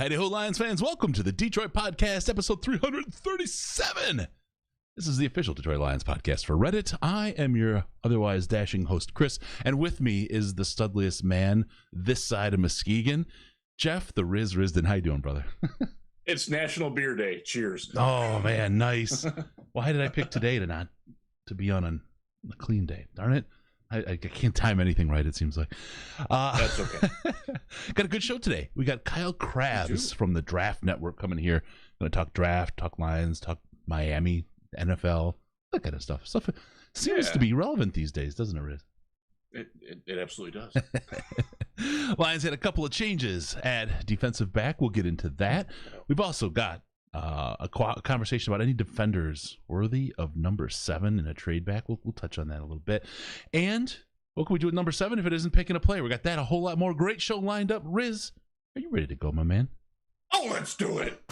Howdy ho, Lions fans. Welcome to the Detroit Podcast, episode 337. This is the official Detroit Lions podcast for Reddit. I am your otherwise dashing host, Chris, and with me is the studliest man this side of Muskegon, Jeff, the Riz Risden. How you doing, brother? It's National Beer Day. Cheers. Oh, man, nice. Why did I pick today to be on a clean day? Darn it. I can't time anything right, it seems like. That's okay. Got a good show today. We got Kyle Krabs from the Draft Network coming here. Going to talk draft, talk Lions, talk Miami, NFL, that kind of stuff. Stuff seems to be relevant these days, doesn't it, Riz? It absolutely does. Lions had a couple of changes at defensive back. We'll get into that. We've also got a conversation about any defenders worthy of number 7 in a trade back. We'll touch on that a little bit. And what can we do with number 7 if it isn't picking a player? We got that, a whole lot more. Great show lined up. Riz, are you ready to go, my man? Oh, let's do it.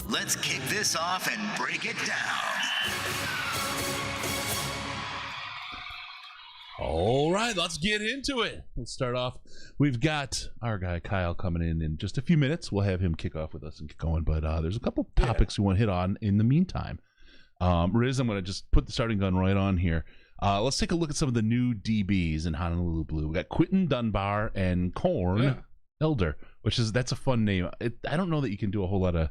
Let's kick this off and break it down. All right, let's get into it. Let's start off. We've got our guy Kyle coming in just a few minutes. We'll have him kick off with us and get going. But there's a couple topics we want to hit on in the meantime. Riz, I'm going to just put the starting gun right on here. Let's take a look at some of the new DBs in Honolulu Blue. We got Quentin Dunbar and Corn Elder, that's a fun name. I don't know that you can do a whole lot of.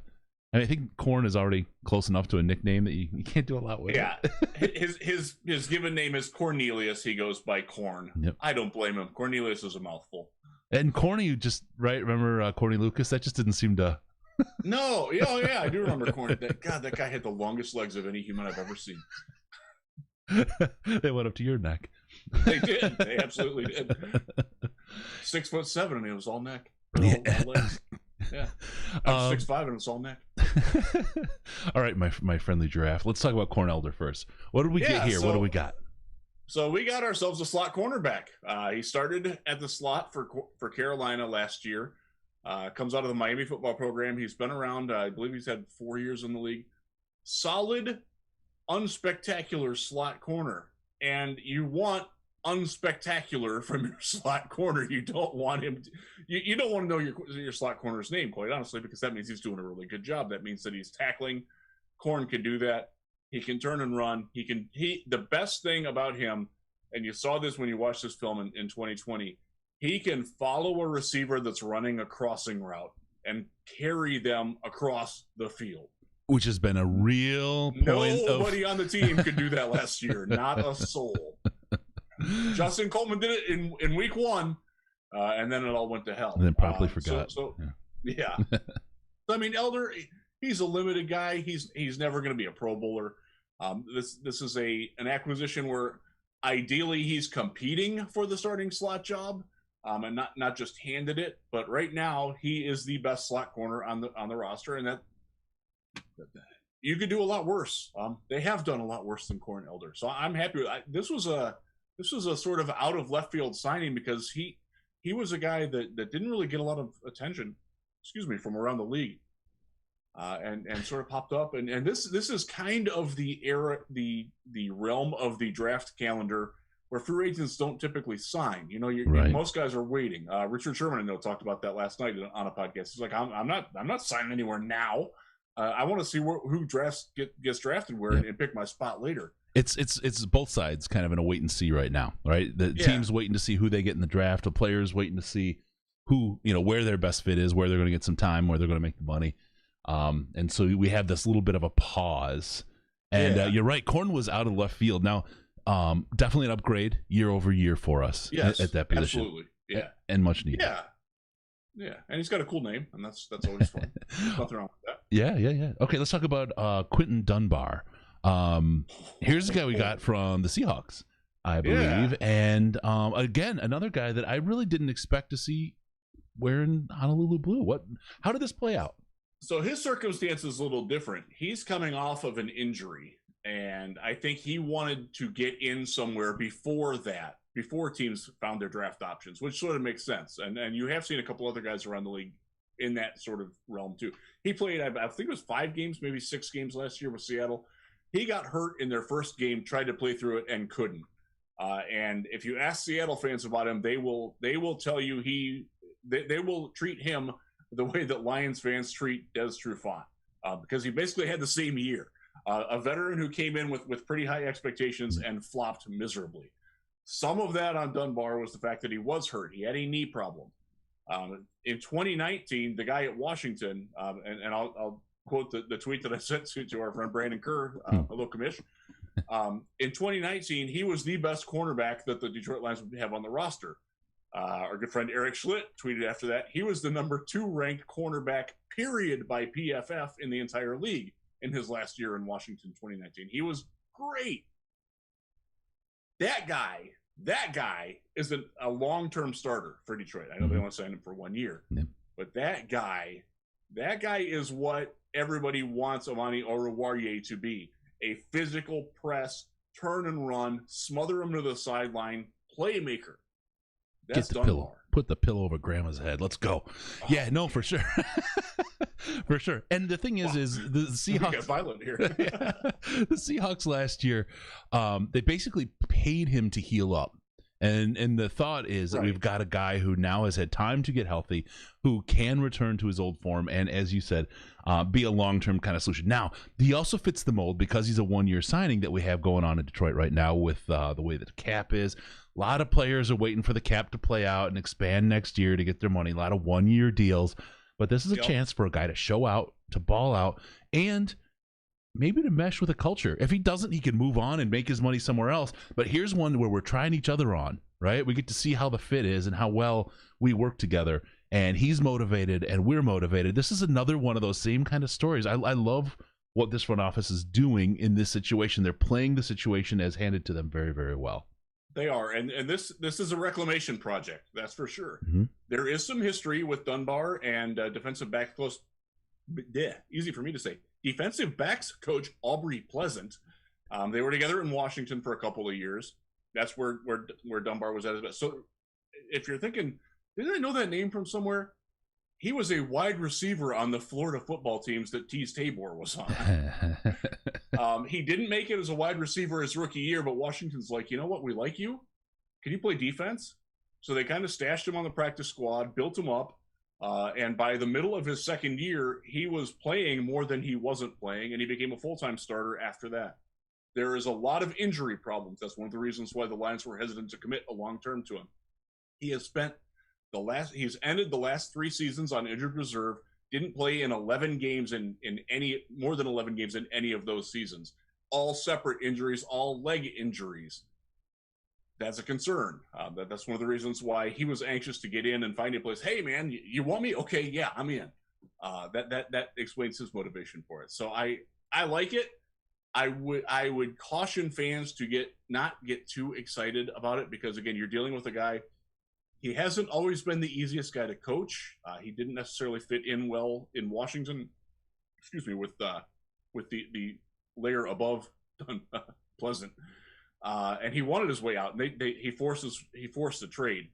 I think Corn is already close enough to a nickname that you can't do a lot with. Yeah, his given name is Cornelius. He goes by Corn. Yep. I don't blame him. Cornelius is a mouthful. And Corny, you just remember Corny Lucas? That just didn't seem to. No, yeah, I do remember Corny. That guy had the longest legs of any human I've ever seen. They went up to your neck. They did. They absolutely did. 6'7", and it was all neck. All legs. Yeah, I'm 6'5" and it's all neck. All right, my friendly giraffe. Let's talk about Corn Elder first. What did we get here? What do we got? So we got ourselves a slot cornerback. He started at the slot for Carolina last year. Comes out of the Miami football program. He's been around. I believe he's had 4 years in the league. Solid, unspectacular slot corner, and you want unspectacular from your slot corner. You don't want him you don't want to know your slot corner's name, quite honestly, because that means he's doing a really good job. That means that he's tackling. Corn can do that. He can turn and run. The best thing about him, and you saw this when you watched this film in 2020, he can follow a receiver that's running a crossing route and carry them across the field, which has been a real point. Nobody on the team could do that last year. Not a soul. Justin Coleman did it in week 1, and then it all went to hell. And then promptly forgot. Yeah. I mean, Elder, he's a limited guy. He's never going to be a Pro Bowler. This is an acquisition where ideally he's competing for the starting slot job, and not just handed it. But right now he is the best slot corner on the roster, and that you could do a lot worse. They have done a lot worse than Corn Elder, so I'm happy with it. This was a sort of out of left field signing because he was a guy that didn't really get a lot of attention, from around the league, and sort of popped up. And this is kind of the era, the realm of the draft calendar where free agents don't typically sign. Most guys are waiting. Richard Sherman, I know, talked about that last night on a podcast. He's like, I'm not signing anywhere now. I want to see who gets drafted where and pick my spot later. It's both sides kind of in a wait and see right now, right? The team's waiting to see who they get in the draft. The players waiting to see who, where their best fit is, where they're going to get some time, where they're going to make the money. And so we have this little bit of a pause. And you're right, Corn was out of left field. Now, definitely an upgrade year over year for us at that position. Absolutely. Yeah. And much needed. Yeah, and he's got a cool name, and that's always fun. Nothing wrong with that. Yeah. Okay, let's talk about Quentin Dunbar. Here's the guy we got from the Seahawks, I believe, and again, another guy that I really didn't expect to see wearing Honolulu Blue. How did this play out? So his circumstance is a little different. He's coming off of an injury, and I think he wanted to get in somewhere before teams found their draft options, which sort of makes sense. And you have seen a couple other guys around the league in that sort of realm too. He played, I think it was 5 games, maybe 6 games last year with Seattle. He got hurt in their first game, tried to play through it and couldn't. And if you ask Seattle fans about him, they will tell you they will treat him the way that Lions fans treat Des Trufant, because he basically had the same year. A veteran who came in with pretty high expectations and flopped miserably. Some of that on Dunbar was the fact that he was hurt. He had a knee problem. In 2019, the guy at Washington, and I'll quote the tweet that I sent to our friend Brandon Kerr, hello, Commish. In 2019, he was the best cornerback that the Detroit Lions would have on the roster. Our good friend Eric Schlitt tweeted after that, he was the number 2 ranked cornerback, period, by PFF in the entire league in his last year in Washington, 2019. He was great. That guy is a long-term starter for Detroit. I know they want to sign him for 1 year, but that guy is what everybody wants Amani Oruwariye to be. A physical press, turn and run, smother him to the sideline, playmaker. That's Get the Dunbar. pillow. Put the pillow over grandma's head. Let's go. Yeah, no, for sure. For sure. And the thing is the Seahawks. We got violent here. The Seahawks last year, they basically paid him to heal up. And the thought is that we've got a guy who now has had time to get healthy, who can return to his old form, and as you said, be a long-term kind of solution. Now, he also fits the mold because he's a one-year signing that we have going on in Detroit right now with the way that the cap is. A lot of players are waiting for the cap to play out and expand next year to get their money. A lot of one-year deals. But this is a chance for a guy to show out, to ball out, and maybe to mesh with a culture. If he doesn't, he can move on and make his money somewhere else. But here's one where we're trying each other on, right? We get to see how the fit is and how well we work together. And he's motivated and we're motivated. This is another one of those same kind of stories. I love what this front office is doing in this situation. They're playing the situation as handed to them very, very well. They are, and this is a reclamation project, that's for sure. Mm-hmm. There is some history with Dunbar and defensive back close. Easy for me to say. Defensive backs coach Aubrey Pleasant. They were together in Washington for a couple of years. That's where Dunbar was at his best. So, if you're thinking, didn't I know that name from somewhere? He was a wide receiver on the Florida football teams that Tease Tabor was on. He didn't make it as a wide receiver his rookie year, but Washington's like, you know what? We like you. Can you play defense? So they kind of stashed him on the practice squad, built him up. And by the middle of his second year, he was playing more than he wasn't playing, and he became a full-time starter after that. There is a lot of injury problems. That's one of the reasons why the Lions were hesitant to commit a long-term to him. He has spent he's ended the last 3 seasons on injured reserve, didn't play in 11 games in any more than 11 games in any of those seasons. All separate injuries, all leg injuries. That's a concern. That's one of the reasons why he was anxious to get in and find a place. Hey, man, you want me? Okay, yeah, I'm in. That explains his motivation for it. So I like it. I would caution fans to not get too excited about it because, again, you're dealing with a guy. He hasn't always been the easiest guy to coach. He didn't necessarily fit in well in Washington. With the layer above Pleasant, and he wanted his way out. And he forced the trade.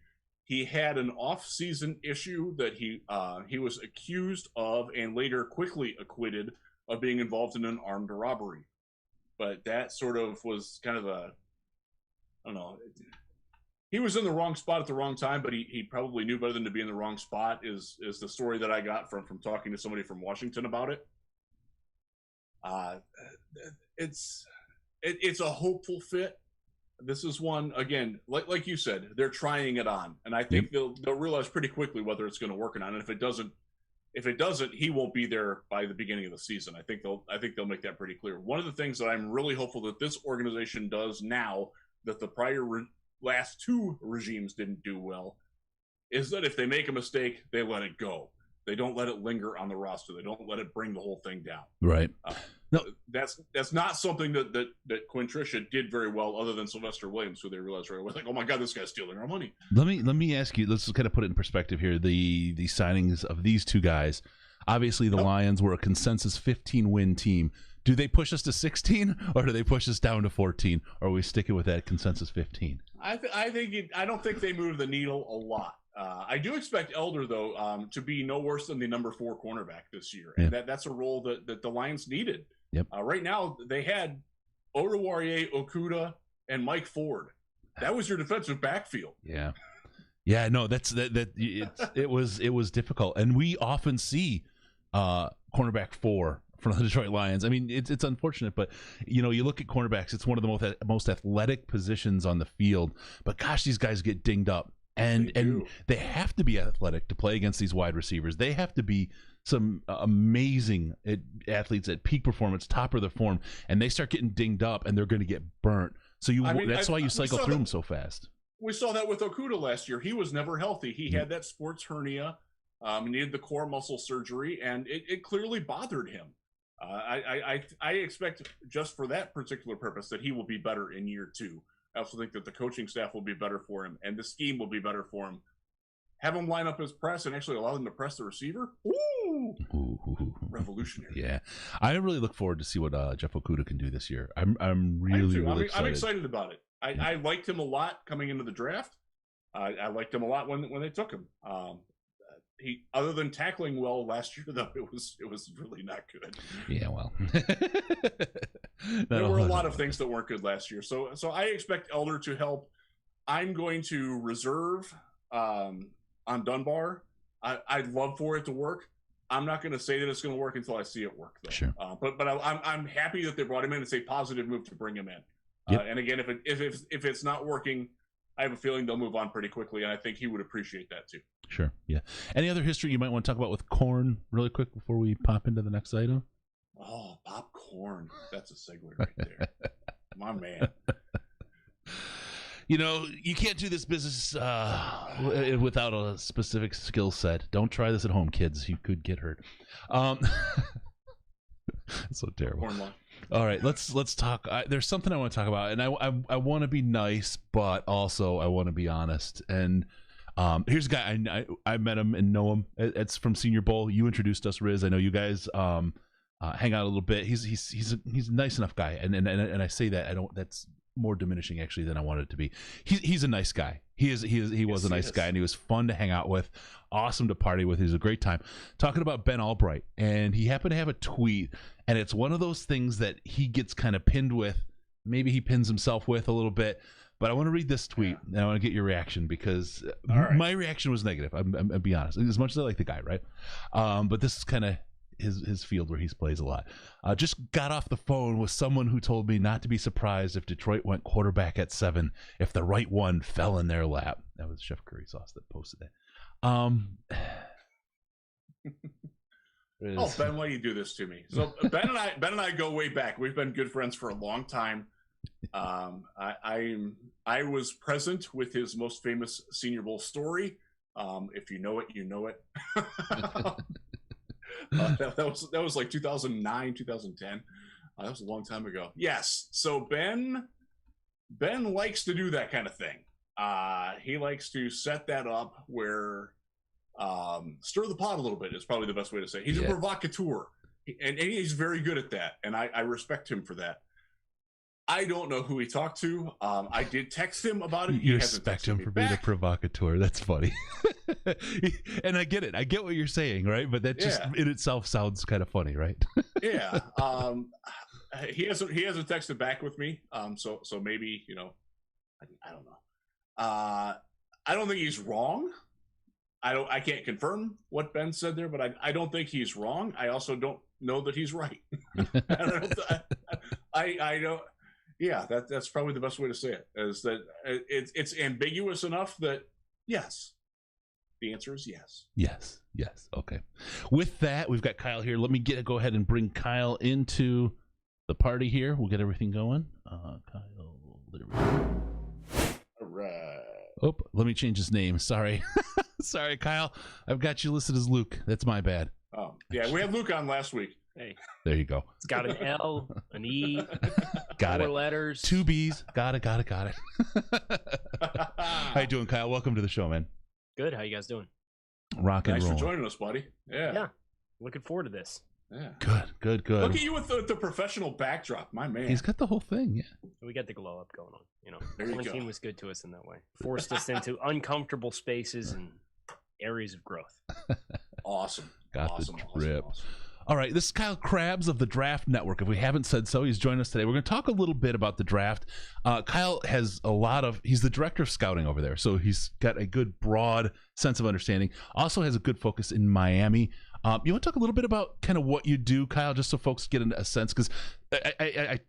He had an off-season issue that he was accused of and later quickly acquitted of being involved in an armed robbery. But that sort of was kind of I don't know. He was in the wrong spot at the wrong time, but he probably knew better than to be in the wrong spot is the story that I got from talking to somebody from Washington about it. It's a hopeful fit. This is one, again, like you said, they're trying it on, and I think they'll realize pretty quickly whether it's going to work or not. And if it doesn't, he won't be there by the beginning of the season. I think they'll make that pretty clear. One of the things that I'm really hopeful that this organization does now that the last 2 regimes didn't do well is that if they make a mistake, they let it go. They don't let it linger on the roster. They don't let it bring the whole thing down. Right. No, that's not something that Quinn Trisha did very well, other than Sylvester Williams, who they realized right away, like, oh my God, this guy's stealing our money. Let me ask you. Let's kind of put it in perspective here. The signings of these 2 guys. Obviously, the Lions were a consensus 15-win team. Do they push us to 16, or do they push us down to 14? Or are we sticking with that consensus 15? I don't think they move the needle a lot. I do expect Elder, though, to be no worse than the number 4 cornerback this year, and that's a role that the Lions needed. Yep. Right now, they had Oruwariye, Okudah, and Mike Ford. That was your defensive backfield. Yeah. Yeah, no, it was difficult, and we often see cornerback 4 from the Detroit Lions. I mean, it's unfortunate, but you look at cornerbacks, it's one of the most athletic positions on the field. But gosh, these guys get dinged up, and they have to be athletic to play against these wide receivers. They have to be some amazing athletes at peak performance, top of their form, and they start getting dinged up, and they're going to get burnt. So that's why you cycle through them so fast. We saw that with Okudah last year. He was never healthy. He had that sports hernia. He needed the core muscle surgery, and it clearly bothered him. I expect, just for that particular purpose, that he will be better in year 2. I also think that the coaching staff will be better for him, and the scheme will be better for him. Have him line up his press and actually allow them to press the receiver. Ooh. Revolutionary. Yeah, I really look forward to see what Jeff Okudah can do this year. I'm really excited. I'm excited about it. I liked him a lot coming into the draft. I liked him a lot when they took him. He, other than tackling well last year, though, it was really not good. Yeah, well, there were a lot of things that weren't good last year. So I expect Elder to help. I'm going to reserve on Dunbar. I'd love for it to work. I'm not going to say that it's going to work until I see it work, though. Sure. But I'm happy that they brought him in. It's a positive move to bring him in. Yep. And again, if it's not working, I have a feeling they'll move on pretty quickly, and I think he would appreciate that too. Sure. Yeah. Any other history you might want to talk about with corn really quick before we pop into the next item? Oh, Bob Quinn. That's a segue right there. My man. You can't do this business without a specific skill set. Don't try this at home, kids. You could get hurt. It's so terrible. All right, let's talk. There's something I want to talk about, and I want to be nice, but also I want to be honest. And here's a guy I met him and know him. It's from Senior Bowl. You introduced us, Riz. I know you guys hang out a little bit. He's a nice enough guy, and I say that that's more diminishing actually than I wanted it to be. He's a nice guy. He was a nice guy, and he was fun to hang out with, awesome to party with. He was a great time. Talking about Ben Albright, and he happened to have a tweet, and it's one of those things that he gets kind of pinned with. Maybe he pins himself with a little bit, but I want to read this tweet, and I want to get your reaction, because my reaction was negative. I'll be honest, as much as I like the guy, right? But this is kind of his field where he plays a lot. Just got off the phone with someone who told me not to be surprised if Detroit went quarterback at 7 if the right one fell in their lap. That was Chef Curry Sauce that posted that. Oh, Ben, why do you do this to me? So Ben and I go way back. We've been good friends for a long time. I was present with his most famous Senior Bowl story. If you know it, you know it. That was like 2009, 2010. That was a long time ago. Yes. So Ben likes to do that kind of thing. He likes to set that up where stir the pot a little bit is probably the best way to say it. He's a provocateur, and he's very good at that, and I respect him for that. I don't know who he talked to. I did text him about it. You respect him for being a provocateur. That's funny. And I get it. I get what you're saying, right? But that just in itself sounds kind of funny, right? Yeah. He hasn't texted back with me. So maybe, I don't know. I don't think he's wrong. I can't confirm what Ben said there, but I don't think he's wrong. I also don't know that he's right. I don't. Yeah, that's probably the best way to say it. Is that it's ambiguous enough that yes, the answer is yes. Yes. Okay. With that, we've got Kyle here. Let me go ahead and bring Kyle into the party here. We'll get everything going. Kyle, there we go. All right. Oh, let me change his name. Sorry. Sorry, Kyle. I've got you listed as Luke. That's my bad. Oh, yeah. We had Luke on last week. Hey. There you go. It's got an L, an E, got 4 letters. 2 B's. Got it. How you doing, Kyle? Welcome to the show, man. Good. How you guys doing? Rock and roll. Thanks for joining us, buddy. Yeah. Looking forward to this. Yeah. Good. Look at you with the professional backdrop, my man. He's got the whole thing, yeah. We got the glow up going on. There you Quarantine go. was good to us in that way. Forced us into uncomfortable spaces and areas of growth. Awesome. Got awesome, the drip. Awesome. All right, this is Kyle Krabs of the Draft Network. If we haven't said so, he's joined us today. We're going to talk a little bit about the draft. Kyle has he's the director of scouting over there, so he's got a good broad sense of understanding. Also has a good focus in Miami. You want to talk a little bit about kind of what you do, Kyle, just so folks get a sense, because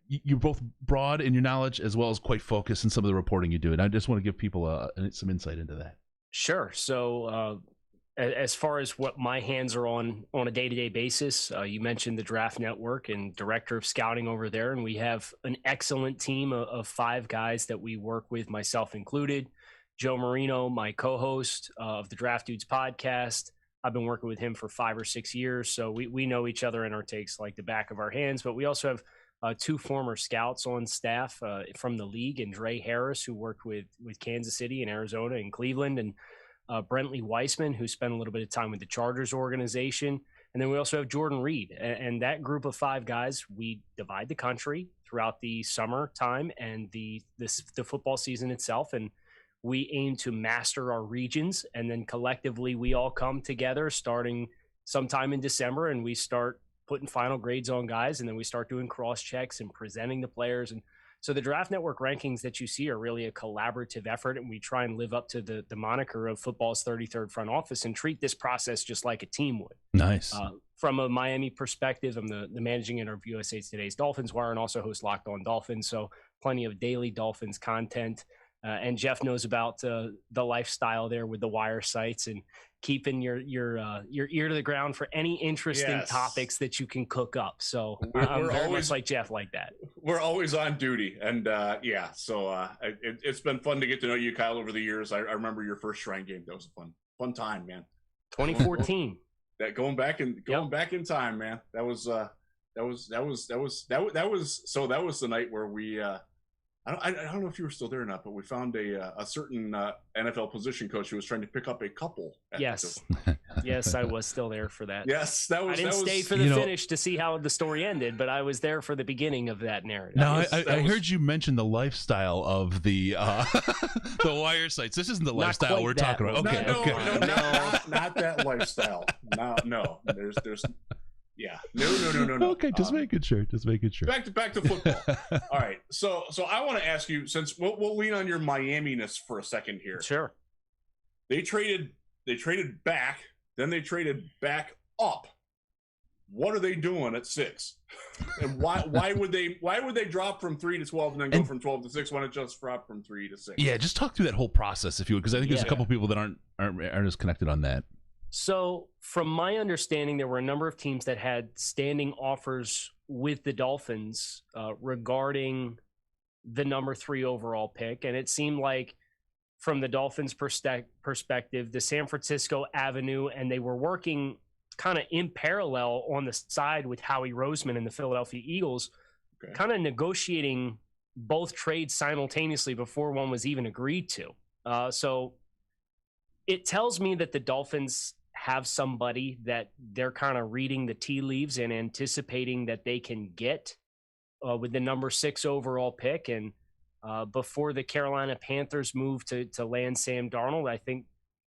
you're both broad in your knowledge as well as quite focused in some of the reporting you do, and I just want to give people some insight into that. Sure. So as far as what my hands are on a day-to-day basis, you mentioned the Draft Network and director of scouting over there, and we have an excellent team of 5 guys that we work with, myself included. Joe Marino, my co-host of the Draft Dudes podcast. I've been working with him for 5 or 6 years, so we know each other and our takes like the back of our hands. But we also have 2 former scouts on staff from the league, and Dre Harris, who worked with Kansas City and Arizona and Cleveland, and Brentley Weissman, who spent a little bit of time with the Chargers organization. And then we also have Jordan Reed. And that group of 5 guys, we divide the country throughout the summer time and the football season itself. And we aim to master our regions. And then collectively, we all come together starting sometime in December, and we start putting final grades on guys. And then we start doing cross checks and presenting the players. And so the Draft Network rankings that you see are really a collaborative effort, and we try and live up to the moniker of football's 33rd front office and treat this process just like a team would. Nice. From a Miami perspective, I'm the managing editor of USA Today's Dolphins Wire and also host Locked On Dolphins, so plenty of daily Dolphins content. And Jeff knows about the lifestyle there with the wire sites and keeping your ear to the ground for any interesting topics that you can cook up. So I'm very always much like Jeff like that. We're always on duty. And it's been fun to get to know you, Kyle, over the years. I remember your first Shrine game. That was a fun time, man. 2014. That going back in time, man. That was the night where we I don't know if you were still there or not, but we found a certain NFL position coach who was trying to pick up a couple. Yes. Yes, I was still there for that. Yes, I didn't stay for the finish to see how the story ended, but I was there for the beginning of that narrative. Now, I heard you mention the lifestyle of the the wire sites. This isn't the lifestyle we're talking about. Okay, not that lifestyle. No. There's. Yeah. No. Okay, just making sure. Back to football. All right. So I want to ask you, since we'll lean on your Miami-ness for a second here. Sure. They traded back, then they traded back up. What are they doing at 6? And why would they drop from 3 to 12 and then go from 12 to 6 when it just dropped from 3 to 6? Yeah, just talk through that whole process if you would, because I think there's a couple people that aren't as connected on that. So from my understanding, there were a number of teams that had standing offers with the Dolphins regarding the number 3 overall pick. And it seemed like from the Dolphins' perspective, the San Francisco avenue, and they were working kind of in parallel on the side with Howie Roseman and the Philadelphia Eagles, kind of negotiating both trades simultaneously before one was even agreed to. So it tells me that the Dolphins have somebody that they're kind of reading the tea leaves and anticipating that they can get with the number 6 overall pick. And before the Carolina Panthers moved to land Sam Darnold, I think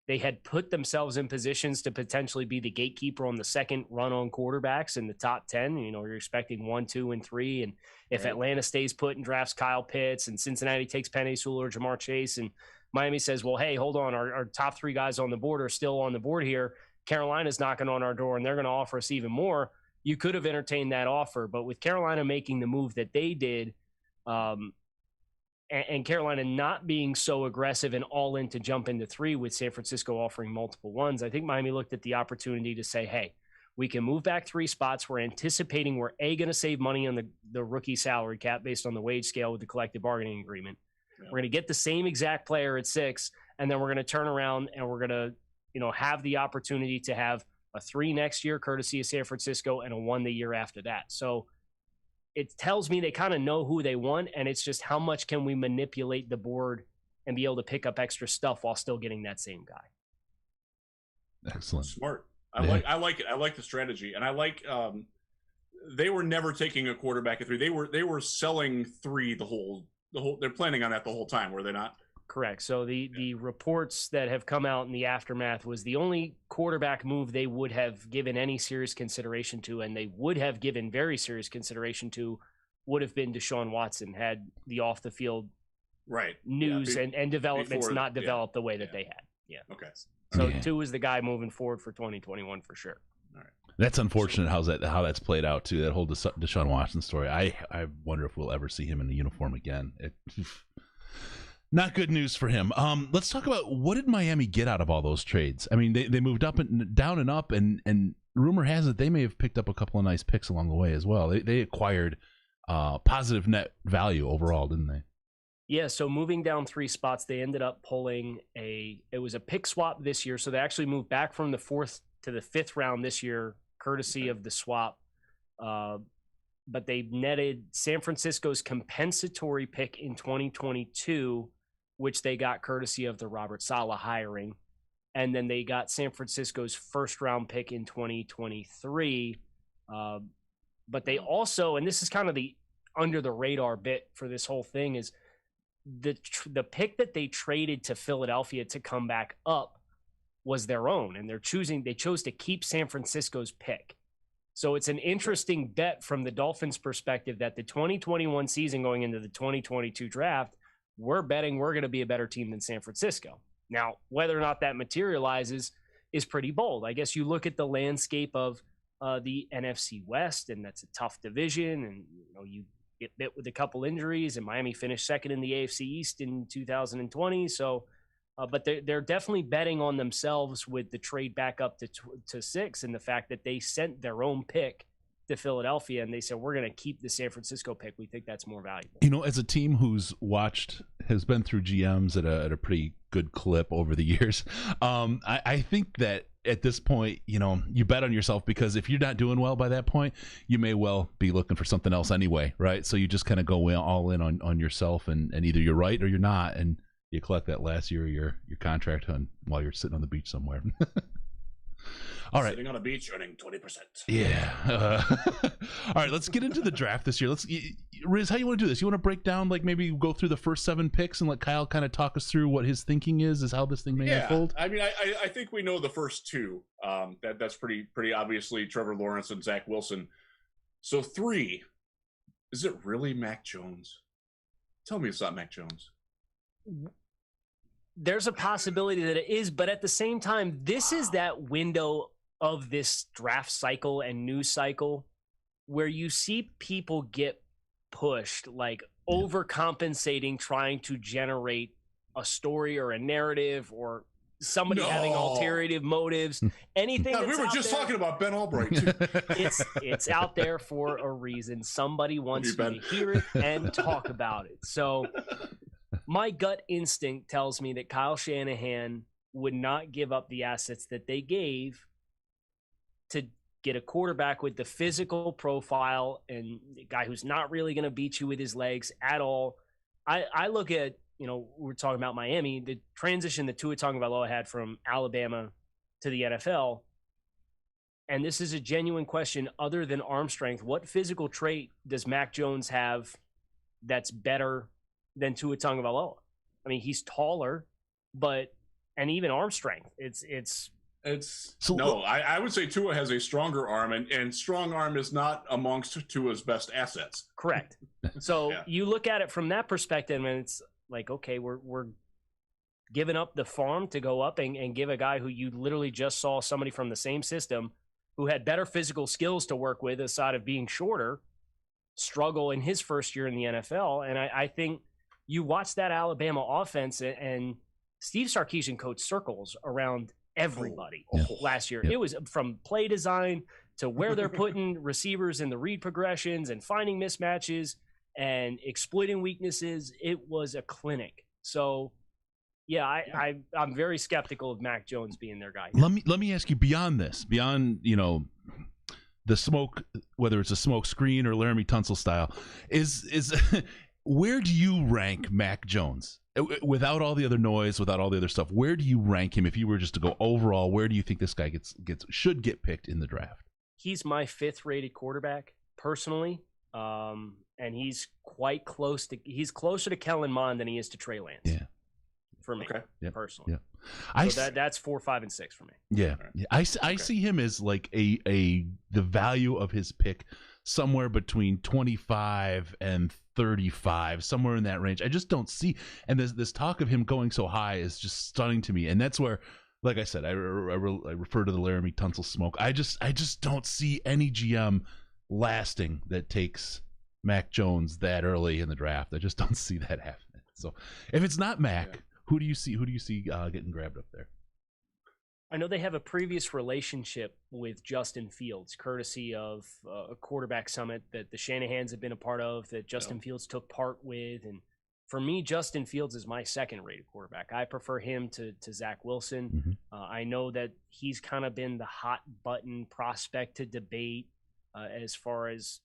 they had put themselves in positions to potentially be the gatekeeper on the second run on quarterbacks in the top 10. You know, you're expecting 1, 2, and 3. And if Atlanta stays put and drafts Kyle Pitts, and Cincinnati takes Penei Sewell or Jamar Chase, and Miami says, well, hey, hold on, our top 3 guys on the board are still on the board here. Carolina's knocking on our door, and they're going to offer us even more. You could have entertained that offer. But with Carolina making the move that they did, and Carolina not being so aggressive and all in to jump into 3 with San Francisco offering multiple ones, I think Miami looked at the opportunity to say, hey, we can move back 3 spots. We're anticipating we're going to save money on the rookie salary cap based on the wage scale with the collective bargaining agreement. We're going to get the same exact player at 6, and then we're going to turn around and we're going to, have the opportunity to have a 3 next year, courtesy of San Francisco, and a 1 the year after that. So it tells me they kind of know who they want, and it's just how much can we manipulate the board and be able to pick up extra stuff while still getting that same guy. Excellent. Smart. I like it. I like the strategy, and I like. They were never taking a quarterback at 3. They were selling 3 the whole. They're planning on that the whole time, were they not? Correct. So the reports that have come out in the aftermath was the only quarterback move they would have given any serious consideration to, and they would have given very serious consideration to, would have been Deshaun Watson had the off the field news and developments not developed the way that they had. Yeah. Okay. So Tua is the guy moving forward for 2021 for sure. All right. That's unfortunate how that's played out too. That whole Deshaun Watson story. I wonder if we'll ever see him in a uniform again. Not good news for him. Let's talk about what did Miami get out of all those trades? I mean, they moved up and down and up, and rumor has it they may have picked up a couple of nice picks along the way as well. They acquired positive net value overall, didn't they? Yeah, so moving down 3 spots, they ended up pulling it was a pick swap this year. So they actually moved back from the 4th to the 5th round this year, courtesy of the swap. But they netted San Francisco's compensatory pick in 2022, which they got courtesy of the Robert Saleh hiring. And then they got San Francisco's first round pick in 2023. But they also, and this is kind of the under the radar bit for this whole thing, is the pick that they traded to Philadelphia to come back up was their own, and they chose to keep San Francisco's pick. So it's an interesting bet from the Dolphins' perspective that the 2021 season going into the 2022 draft, we're betting we're going to be a better team than San Francisco. Now, whether or not that materializes is pretty bold. I guess you look at the landscape of the NFC West, and that's a tough division, and you get bit with a couple injuries, and Miami finished second in the AFC East in 2020. So, but they're definitely betting on themselves with the trade back up to 6, and the fact that they sent their own pick to Philadelphia, and they said, we're going to keep the San Francisco pick. We think that's more valuable. As a team who's has been through GMs at a pretty good clip over the years, I think that at this point, you bet on yourself, because if you're not doing well by that point, you may well be looking for something else anyway, right? So you just kind of go all in on yourself, and either you're right or you're not, and you collect that last year of your contract while you're sitting on the beach somewhere. All right. Sitting on a beach earning 20%. Yeah. All right, let's get into the draft this year. Riz, how you want to do this? You want to break down, maybe go through the first 7 picks and let Kyle kind of talk us through what his thinking is how this thing may unfold? I mean, I think we know the first 2. That's pretty obviously Trevor Lawrence and Zach Wilson. So 3, is it really Mac Jones? Tell me it's not Mac Jones. There's a possibility that it is, but at the same time, this is that window of this draft cycle and news cycle where you see people get pushed, overcompensating, trying to generate a story or a narrative, or somebody having ulterior motives. Anything. We were just talking about Ben Albright too. It's out there for a reason. Somebody wants you to hear it and talk about it. So my gut instinct tells me that Kyle Shanahan would not give up the assets that they gave to get a quarterback with the physical profile and a guy who's not really going to beat you with his legs at all. I look at, we're talking about Miami, the transition that Tua Tagovailoa had from Alabama to the NFL. And this is a genuine question. Other than arm strength, what physical trait does Mac Jones have that's better than Tua Tagovailoa? I mean, he's taller, and even arm strength. I would say Tua has a stronger arm, and strong arm is not amongst Tua's best assets. Correct. So you look at it from that perspective, and it's like, okay, we're giving up the farm to go up and give a guy who you literally just saw somebody from the same system who had better physical skills to work with aside of being shorter struggle in his first year in the NFL. And I think you watch that Alabama offense, and Steve Sarkisian coached circles around everybody last year. It was from play design to where they're putting receivers in the read progressions and finding mismatches and exploiting weaknesses. It was a clinic. So yeah, I'm very skeptical of Mac Jones being their guy. Let me ask you, beyond the smoke, whether it's a smoke screen or Laramie Tunsil style, is where do you rank Mac Jones? Without all the other noise, without all the other stuff, where do you rank him? If you were just to go overall, where do you think this guy should get picked in the draft? He's my 5th rated quarterback personally. And he's quite closer to Kellen Mond than he is to Trey Lance. Yeah. for me, personally. Yeah. So that's 4, 5, and 6 for me. Yeah. I see him as like the value of his pick somewhere between 25 and 35, somewhere in that range. I just don't see, and this talk of him going so high is just stunning to me. And that's where, like I said, I refer to the Laramie Tunsil smoke. I just don't see any GM lasting that takes Mac Jones that early in the draft. I just don't see that happening. So if it's not Mac, who do you see getting grabbed up there? I know they have a previous relationship with Justin Fields, courtesy of a quarterback summit that the Shanahans have been a part of, that Justin Fields took part with. And for me, Justin Fields is my second-rated quarterback. I prefer him to Zach Wilson. I know that he's kind of been the hot-button prospect to debate as far as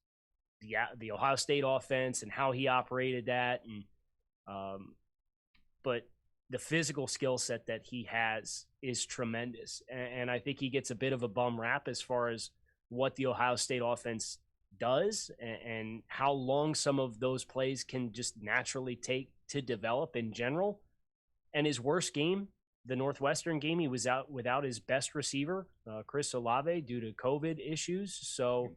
the Ohio State offense and how he operated that. And but the physical skill set that he has is tremendous. And I think he gets a bit of a bum rap as far as what the Ohio State offense does and how long some of those plays can just naturally take to develop in general. And his worst game, the Northwestern game, he was out without his best receiver, Chris Olave, due to COVID issues. So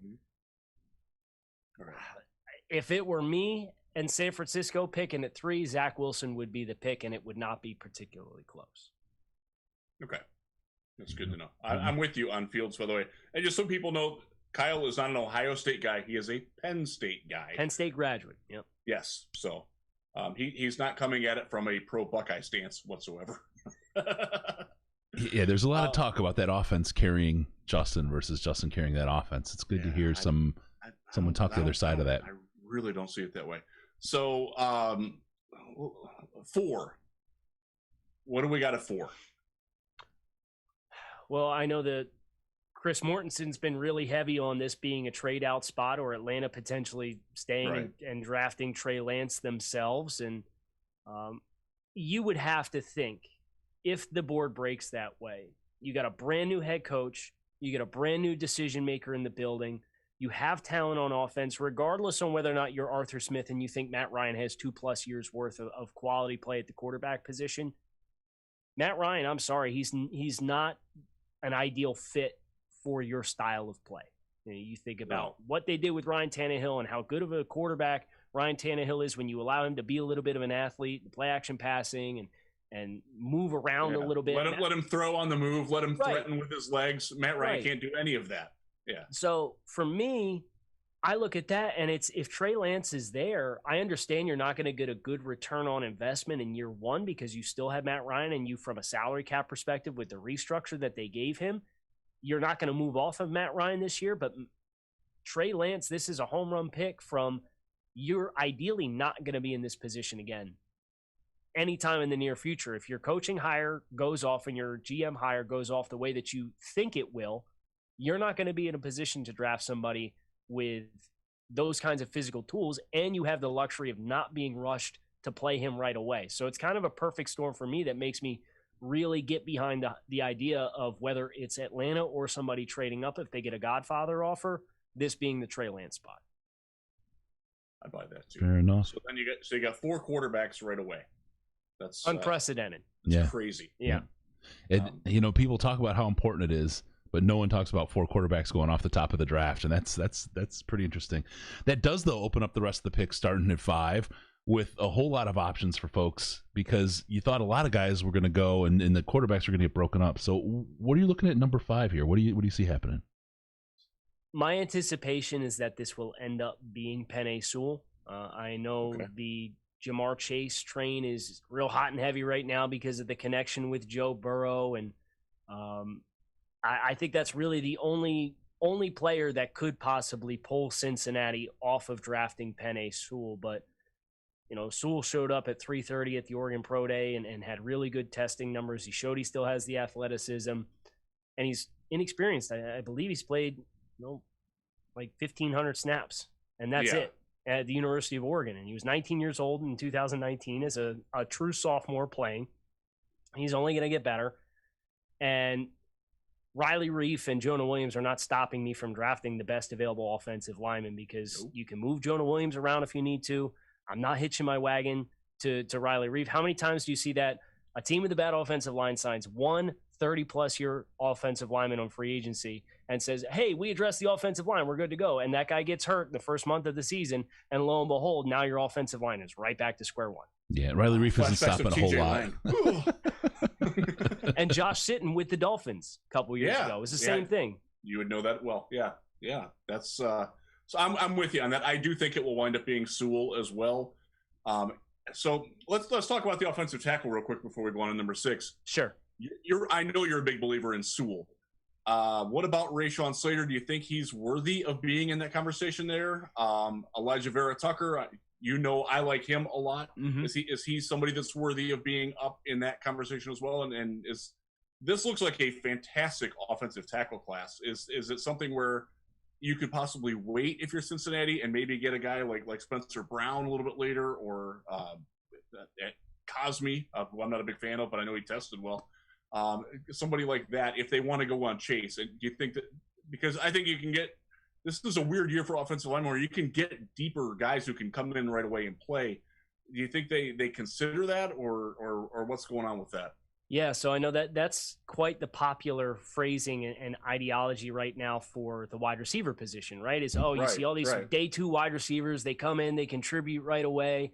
if it were me and San Francisco picking at 3, Zach Wilson would be the pick, and it would not be particularly close. Okay. That's good to know. I'm with you on Fields, by the way. And just so people know, Kyle is not an Ohio State guy. He is a Penn State guy. Penn State graduate, yep. Yes. So he's not coming at it from a pro Buckeye stance whatsoever. Yeah, there's a lot of talk about that offense carrying Justin versus Justin carrying that offense. It's good to hear someone talk the other side of that. I really don't see it that way. So 4. What do we got at 4? Well, I know that Chris Mortensen's been really heavy on this being a trade out spot, or Atlanta potentially staying and drafting Trey Lance themselves. And you would have to think, if the board breaks that way, you got a brand new head coach, you get a brand new decision maker in the building, you have talent on offense, regardless on whether or not you're Arthur Smith and you think Matt Ryan has 2+ years worth of quality play at the quarterback position. Matt Ryan, I'm sorry, he's not an ideal fit for your style of play. You think about what they did with Ryan Tannehill and how good of a quarterback Ryan Tannehill is when you allow him to be a little bit of an athlete, play action passing and move around a little bit. Let him throw on the move. Let him threaten with his legs. Matt Ryan can't do any of that. Yeah. So for me, I look at that, and it's, if Trey Lance is there, I understand you're not going to get a good return on investment in year one because you still have Matt Ryan, and you, from a salary cap perspective, with the restructure that they gave him, you're not going to move off of Matt Ryan this year. But Trey Lance, this is a home run pick from, you're ideally not going to be in this position again anytime in the near future. If your coaching hire goes off and your GM hire goes off the way that you think it will, you're not going to be in a position to draft somebody with those kinds of physical tools, and you have the luxury of not being rushed to play him right away. So it's kind of a perfect storm for me that makes me really get behind the idea of whether it's Atlanta or somebody trading up if they get a Godfather offer, this being the Trey Lance spot. I buy that too. Fair enough. So then you got 4 quarterbacks right away. That's unprecedented. That's crazy. Yeah. People talk about how important it is, but no one talks about 4 quarterbacks going off the top of the draft, and that's pretty interesting. That does, though, open up the rest of the picks starting at 5 with a whole lot of options for folks, because you thought a lot of guys were going to go and the quarterbacks were going to get broken up. So what are you looking at number 5 here? What do you see happening? My anticipation is that this will end up being Penei Sewell. I know the Jamar Chase train is real hot and heavy right now because of the connection with Joe Burrow, and I think that's really the only player that could possibly pull Cincinnati off of drafting Penei Sewell. But Sewell showed up at 3:30 at the Oregon Pro Day and had really good testing numbers. He showed he still has the athleticism, and he's inexperienced. I believe he's played like 1,500 snaps, and that's it at the University of Oregon. And he was 19 years old in 2019 as a true sophomore playing. He's only going to get better. And Riley Reif and Jonah Williams are not stopping me from drafting the best available offensive lineman, because you can move Jonah Williams around if you need to. I'm not hitching my wagon to Riley Reif. How many times do you see that a team with a bad offensive line signs one 30-plus year offensive lineman on free agency and says, hey, we addressed the offensive line, we're good to go. And that guy gets hurt the first month of the season, and lo and behold, now your offensive line is right back to square one. Yeah, Riley Reef isn't stopping a whole lot. And Josh Sitton with the Dolphins a couple years ago was the same thing. You would know that well. Yeah. That's so I'm with you on that. I do think it will wind up being Sewell as well. So let's talk about the offensive tackle real quick before we go on to number 6. Sure. I know you're a big believer in Sewell. What about Rashawn Slater? Do you think he's worthy of being in that conversation there? Elijah Vera Tucker, I like him a lot. Mm-hmm. Is he somebody that's worthy of being up in that conversation as well? And this looks like a fantastic offensive tackle class. Is it something where you could possibly wait if you're Cincinnati and maybe get a guy like Spencer Brown a little bit later, or Cosme, who I'm not a big fan of, but I know he tested well. Somebody like that, if they want to go on Chase. And do you think that, because I think you can get, this is a weird year for offensive line where you can get deeper guys who can come in right away and play. Do you think they consider that, or what's going on with that? Yeah, so I know that's quite the popular phrasing and ideology right now for the wide receiver position, right? Is, see all these day 2 wide receivers, they come in, they contribute right away.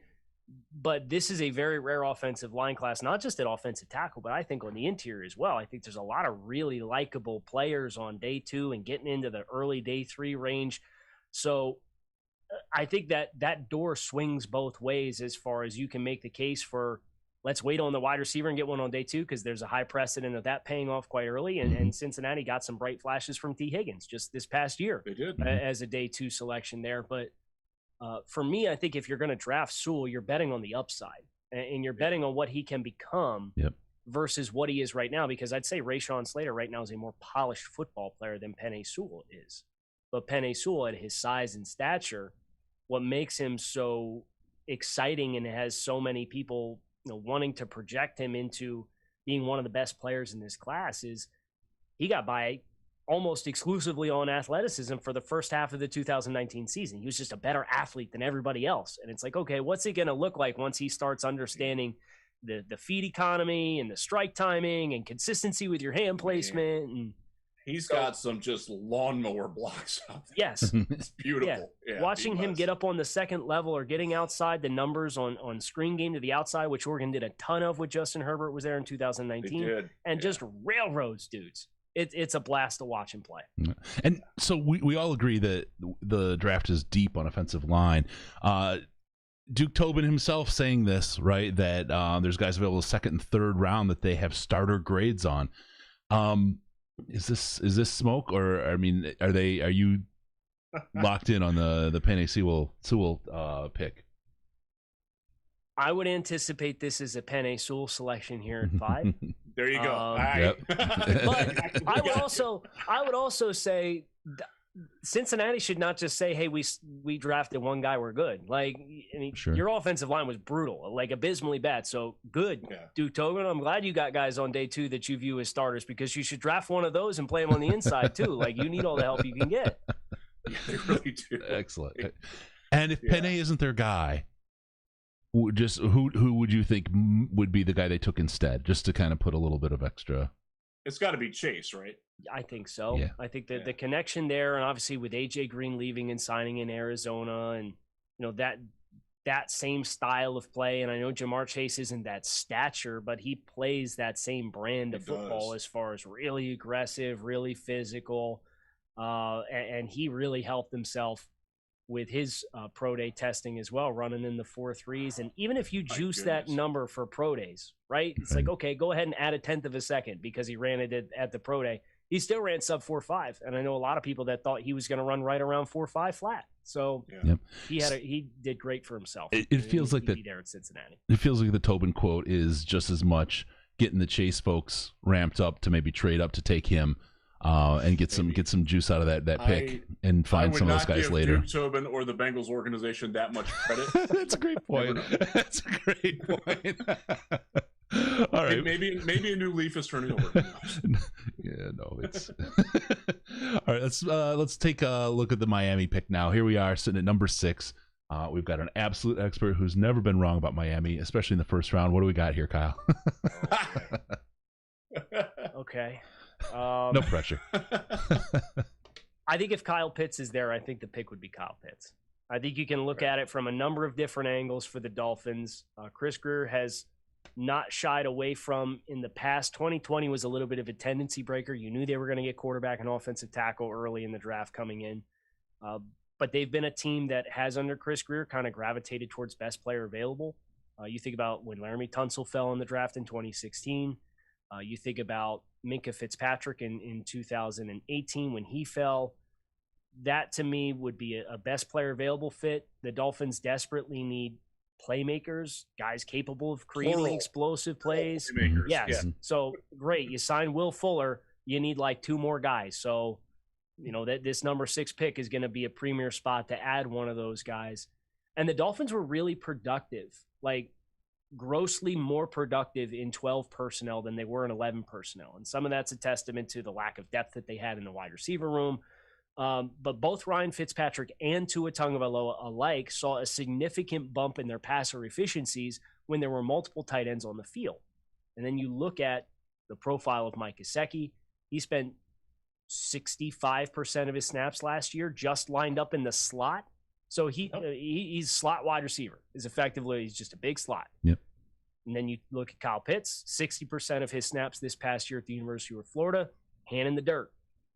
But this is a very rare offensive line class, not just at offensive tackle, but I think on the interior as well. I think there's a lot of really likable players on day 2 and getting into the early day 3 range. So I think that door swings both ways as far as you can make the case for, let's wait on the wide receiver and get one on day 2 because there's a high precedent of that paying off quite early. And Cincinnati got some bright flashes from T. Higgins just this past year. They did. As a day 2 selection there. But for me, I think if you're going to draft Sewell, you're betting on the upside. And you're betting on what he can become versus what he is right now. Because I'd say Rashawn Slater right now is a more polished football player than Penei Sewell is. But Penei Sewell, at his size and stature, what makes him so exciting and has so many people wanting to project him into being one of the best players in this class is he got by almost exclusively on athleticism for the first half of the 2019 season. He was just a better athlete than everybody else. And it's like, okay, what's it going to look like once he starts understanding the feed economy and the strike timing and consistency with your hand placement? And he's got some just lawnmower blocks out there. Yes. It's beautiful. Yeah, watching him get up on the second level or getting outside the numbers on screen game to the outside, which Oregon did a ton of with Justin Herbert was there in 2019. And just railroads dudes. It's a blast to watch him play. And so we all agree that the draft is deep on offensive line. Duke Tobin himself saying this, right, that there's guys available second and third round that they have starter grades on. Is this smoke, or I mean, are you locked in on the Penei Sewell pick? I would anticipate this as a Penei Sewell selection here at 5. There you go. All right. Yep. But I would also say Cincinnati should not just say, hey, we drafted one guy, we're good. Like, I mean, your offensive line was brutal, like abysmally bad. So good, Duke Tobin. I'm glad you got guys on day 2 that you view as starters, because you should draft one of those and play them on the inside too. Like, you need all the help you can get. Yeah, they really do. Excellent. And if Penei isn't their guy, just who would you think would be the guy they took instead, just to kind of put a little bit of extra? It's got to be Chase, right? I think so. Yeah. I think that the connection there, and obviously with AJ Green leaving and signing in Arizona, and that same style of play. And I know Jamar Chase isn't that stature, but he plays that same brand of football as far as really aggressive, really physical, and he really helped himself with his pro day testing as well, running in the 4.3s. And even if you juice that number for pro days, right? It's like, okay, go ahead and add a 1/10 of a second because he ran it at the pro day. He still ran sub 4.5. And I know a lot of people that thought he was going to run right around 4.5 flat. So he did great for himself. It feels like that there at Cincinnati. It feels like the Tobin quote is just as much getting the Chase folks ramped up to maybe trade up to take him. And get some juice out of that pick and find some of those guys later. Duke Tobin or the Bengals organization that much credit. That's a great point. That's a great point. All right, maybe a new leaf is turning over. Yeah, no, it's all right. Let's take a look at the Miami pick now. Here we are sitting at number 6. We've got an absolute expert who's never been wrong about Miami, especially in the first round. What do we got here, Kyle? Okay. No pressure. I think if Kyle Pitts is there, I think the pick would be Kyle Pitts. I think you can look at it from a number of different angles for the Dolphins. Chris Grier has not shied away from in the past. 2020 was a little bit of a tendency breaker. You knew they were going to get quarterback and offensive tackle early in the draft coming in. But they've been a team that has, under Chris Grier, kind of gravitated towards best player available. You think about when Laramie Tunsil fell in the draft in 2016. You think about Minkah Fitzpatrick in 2018 when he fell. That, to me, would be a best player available fit. The Dolphins desperately need playmakers, guys capable of creating explosive plays. Yes. Yeah. So, great. You sign Will Fuller. You need like 2 more guys. So, that this number 6 pick is going to be a premier spot to add one of those guys. And the Dolphins were really productive, like grossly more productive in 12 personnel than they were in 11 personnel. And some of that's a testament to the lack of depth that they had in the wide receiver room. But both Ryan Fitzpatrick and Tua Tagovailoa alike saw a significant bump in their passer efficiencies when there were multiple tight ends on the field. And then you look at the profile of Mike Gesicki. He spent 65% of his snaps last year just lined up in the slot. So he's slot wide receiver. He's just a big slot. Yep. And then you look at Kyle Pitts, 60% of his snaps this past year at the University of Florida, hand in the dirt.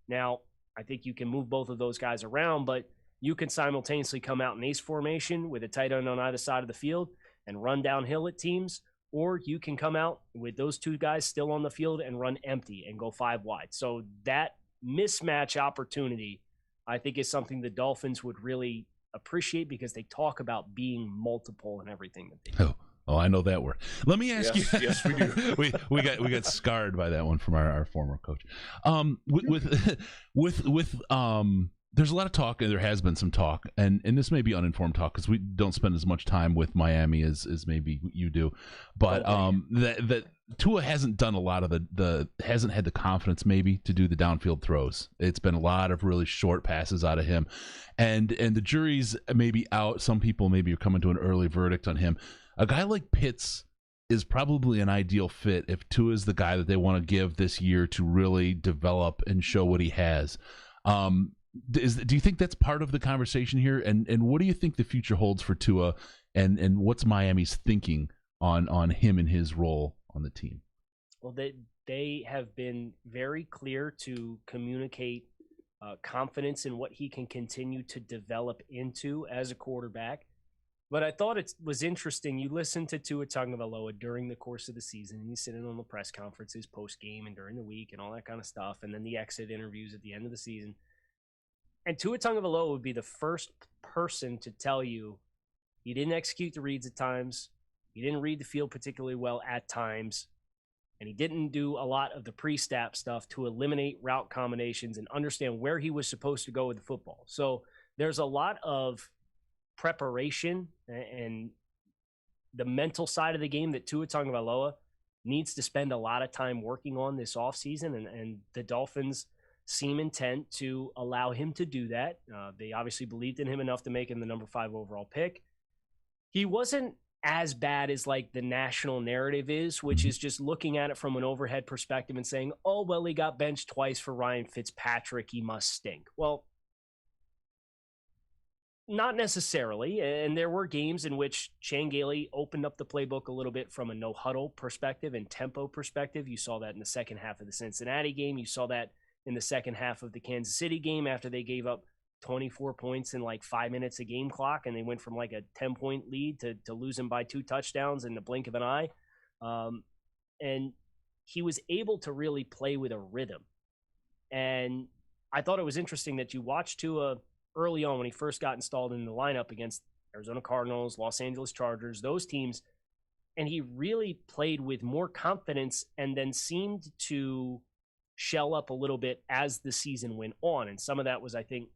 Now, I think you can move both of those guys around, but you can simultaneously come out in ace formation with a tight end on either side of the field and run downhill at teams, or you can come out with those 2 guys still on the field and run empty and go 5 wide. So that mismatch opportunity, I think, is something the Dolphins would really appreciate because they talk about being multiple in everything that they do. Oh, I know that word. Let me ask you. Yes, we do. we got scarred by that one from our former coach. There's a lot of talk, and there has been some talk, and this may be uninformed talk because we don't spend as much time with Miami as maybe you do. But that Tua hasn't done a lot of hasn't had the confidence maybe to do the downfield throws. It's been a lot of really short passes out of him, and the jury's maybe out. Some people maybe are coming to an early verdict on him. A guy like Pitts is probably an ideal fit if Tua is the guy that they want to give this year to really develop and show what he has. Do you think that's part of the conversation here? And what do you think the future holds for Tua? And what's Miami's thinking on him and his role on the team? Well, they have been very clear to communicate confidence in what he can continue to develop into as a quarterback. But I thought it was interesting. You listen to Tua Tagovailoa during the course of the season, and he's sitting on the press conferences post-game and during the week and all that kind of stuff, and then the exit interviews at the end of the season. And Tua Tagovailoa would be the first person to tell you he didn't execute the reads at times, he didn't read the field particularly well at times, and he didn't do a lot of the pre-snap stuff to eliminate route combinations and understand where he was supposed to go with the football. So there's a lot of preparation and the mental side of the game that Tua Tagovailoa needs to spend a lot of time working on this offseason, and the Dolphins seem intent to allow him to do that. They obviously believed in him enough to make him the number 5 overall pick. He wasn't as bad as like the national narrative is, which is just looking at it from an overhead perspective and saying, oh, well, he got benched twice for Ryan Fitzpatrick, he must stink. Well, not necessarily, and there were games in which Shane Gailey opened up the playbook a little bit from a no-huddle perspective and tempo perspective. You saw that in the second half of the Cincinnati game. You saw that in the second half of the Kansas City game after they gave up 24 points in like 5 minutes of game clock, and they went from like a 10-point lead to losing by 2 touchdowns in the blink of an eye. And he was able to really play with a rhythm. And I thought it was interesting that you watched Tua early on when he first got installed in the lineup against Arizona Cardinals, Los Angeles Chargers, those teams, and he really played with more confidence and then seemed to shell up a little bit as the season went on. And some of that was, I think,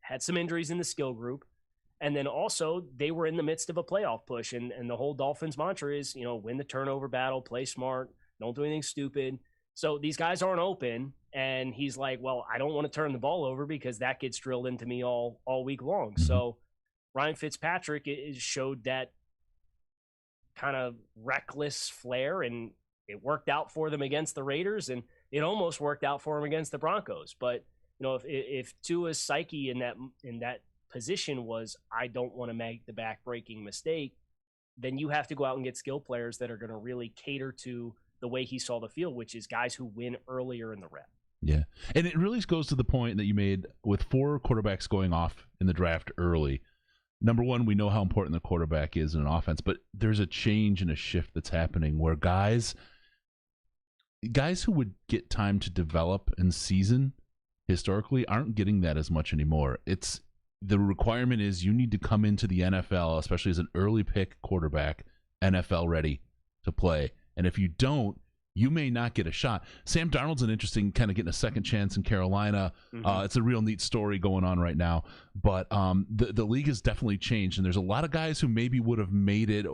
had some injuries in the skill group. And then also they were in the midst of a playoff push. And the whole Dolphins mantra is, win the turnover battle, play smart, don't do anything stupid. So these guys aren't open. And he's like, well, I don't want to turn the ball over because that gets drilled into me all week long. So Ryan Fitzpatrick showed that kind of reckless flair, and it worked out for them against the Raiders, and it almost worked out for him against the Broncos. But if Tua's psyche in that position was, I don't want to make the back-breaking mistake, then you have to go out and get skill players that are going to really cater to the way he saw the field, which is guys who win earlier in the rep. Yeah, and it really goes to the point that you made with 4 quarterbacks going off in the draft early. Number one, we know how important the quarterback is in an offense, but there's a change and a shift that's happening where guys who would get time to develop and season historically aren't getting that as much anymore. The requirement is you need to come into the NFL, especially as an early pick quarterback, NFL ready to play. And if you don't, you may not get a shot. Sam Darnold's an interesting kind of getting a second chance in Carolina. Mm-hmm. It's a real neat story going on right now. But the league has definitely changed, and there's a lot of guys who maybe would have made it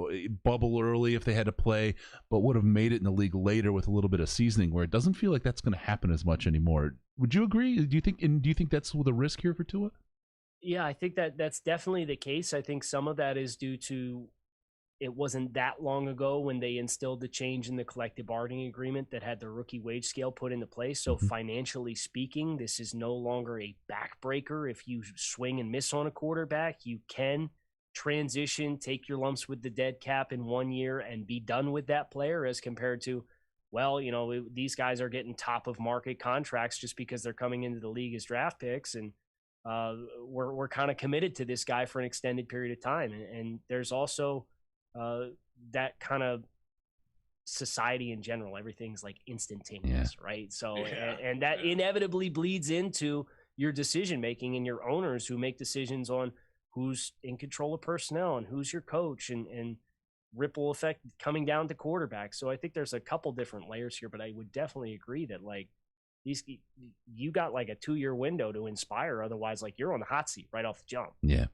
bubble early if they had to play, but would have made it in the league later with a little bit of seasoning, where it doesn't feel like that's going to happen as much anymore. Would you agree? Do you think that's the risk here for Tua? Yeah, I think that's definitely the case. I think some of that is due to it wasn't that long ago when they instilled the change in the collective bargaining agreement that had the rookie wage scale put into place. So financially speaking, this is no longer a backbreaker. If you swing and miss on a quarterback, you can transition, take your lumps with the dead cap in 1 year and be done with that player, as compared to, well, these guys are getting top of market contracts just because they're coming into the league as draft picks. And we're kind of committed to this guy for an extended period of time. And there's also that kind of society in general. Everything's like instantaneous, right? So, and that inevitably bleeds into your decision making and your owners who make decisions on who's in control of personnel and who's your coach, and ripple effect coming down to quarterbacks. So I think there's a couple different layers here, but I would definitely agree that you got like a 2-year window to inspire. Otherwise, like, you're on the hot seat right off the jump. Yeah,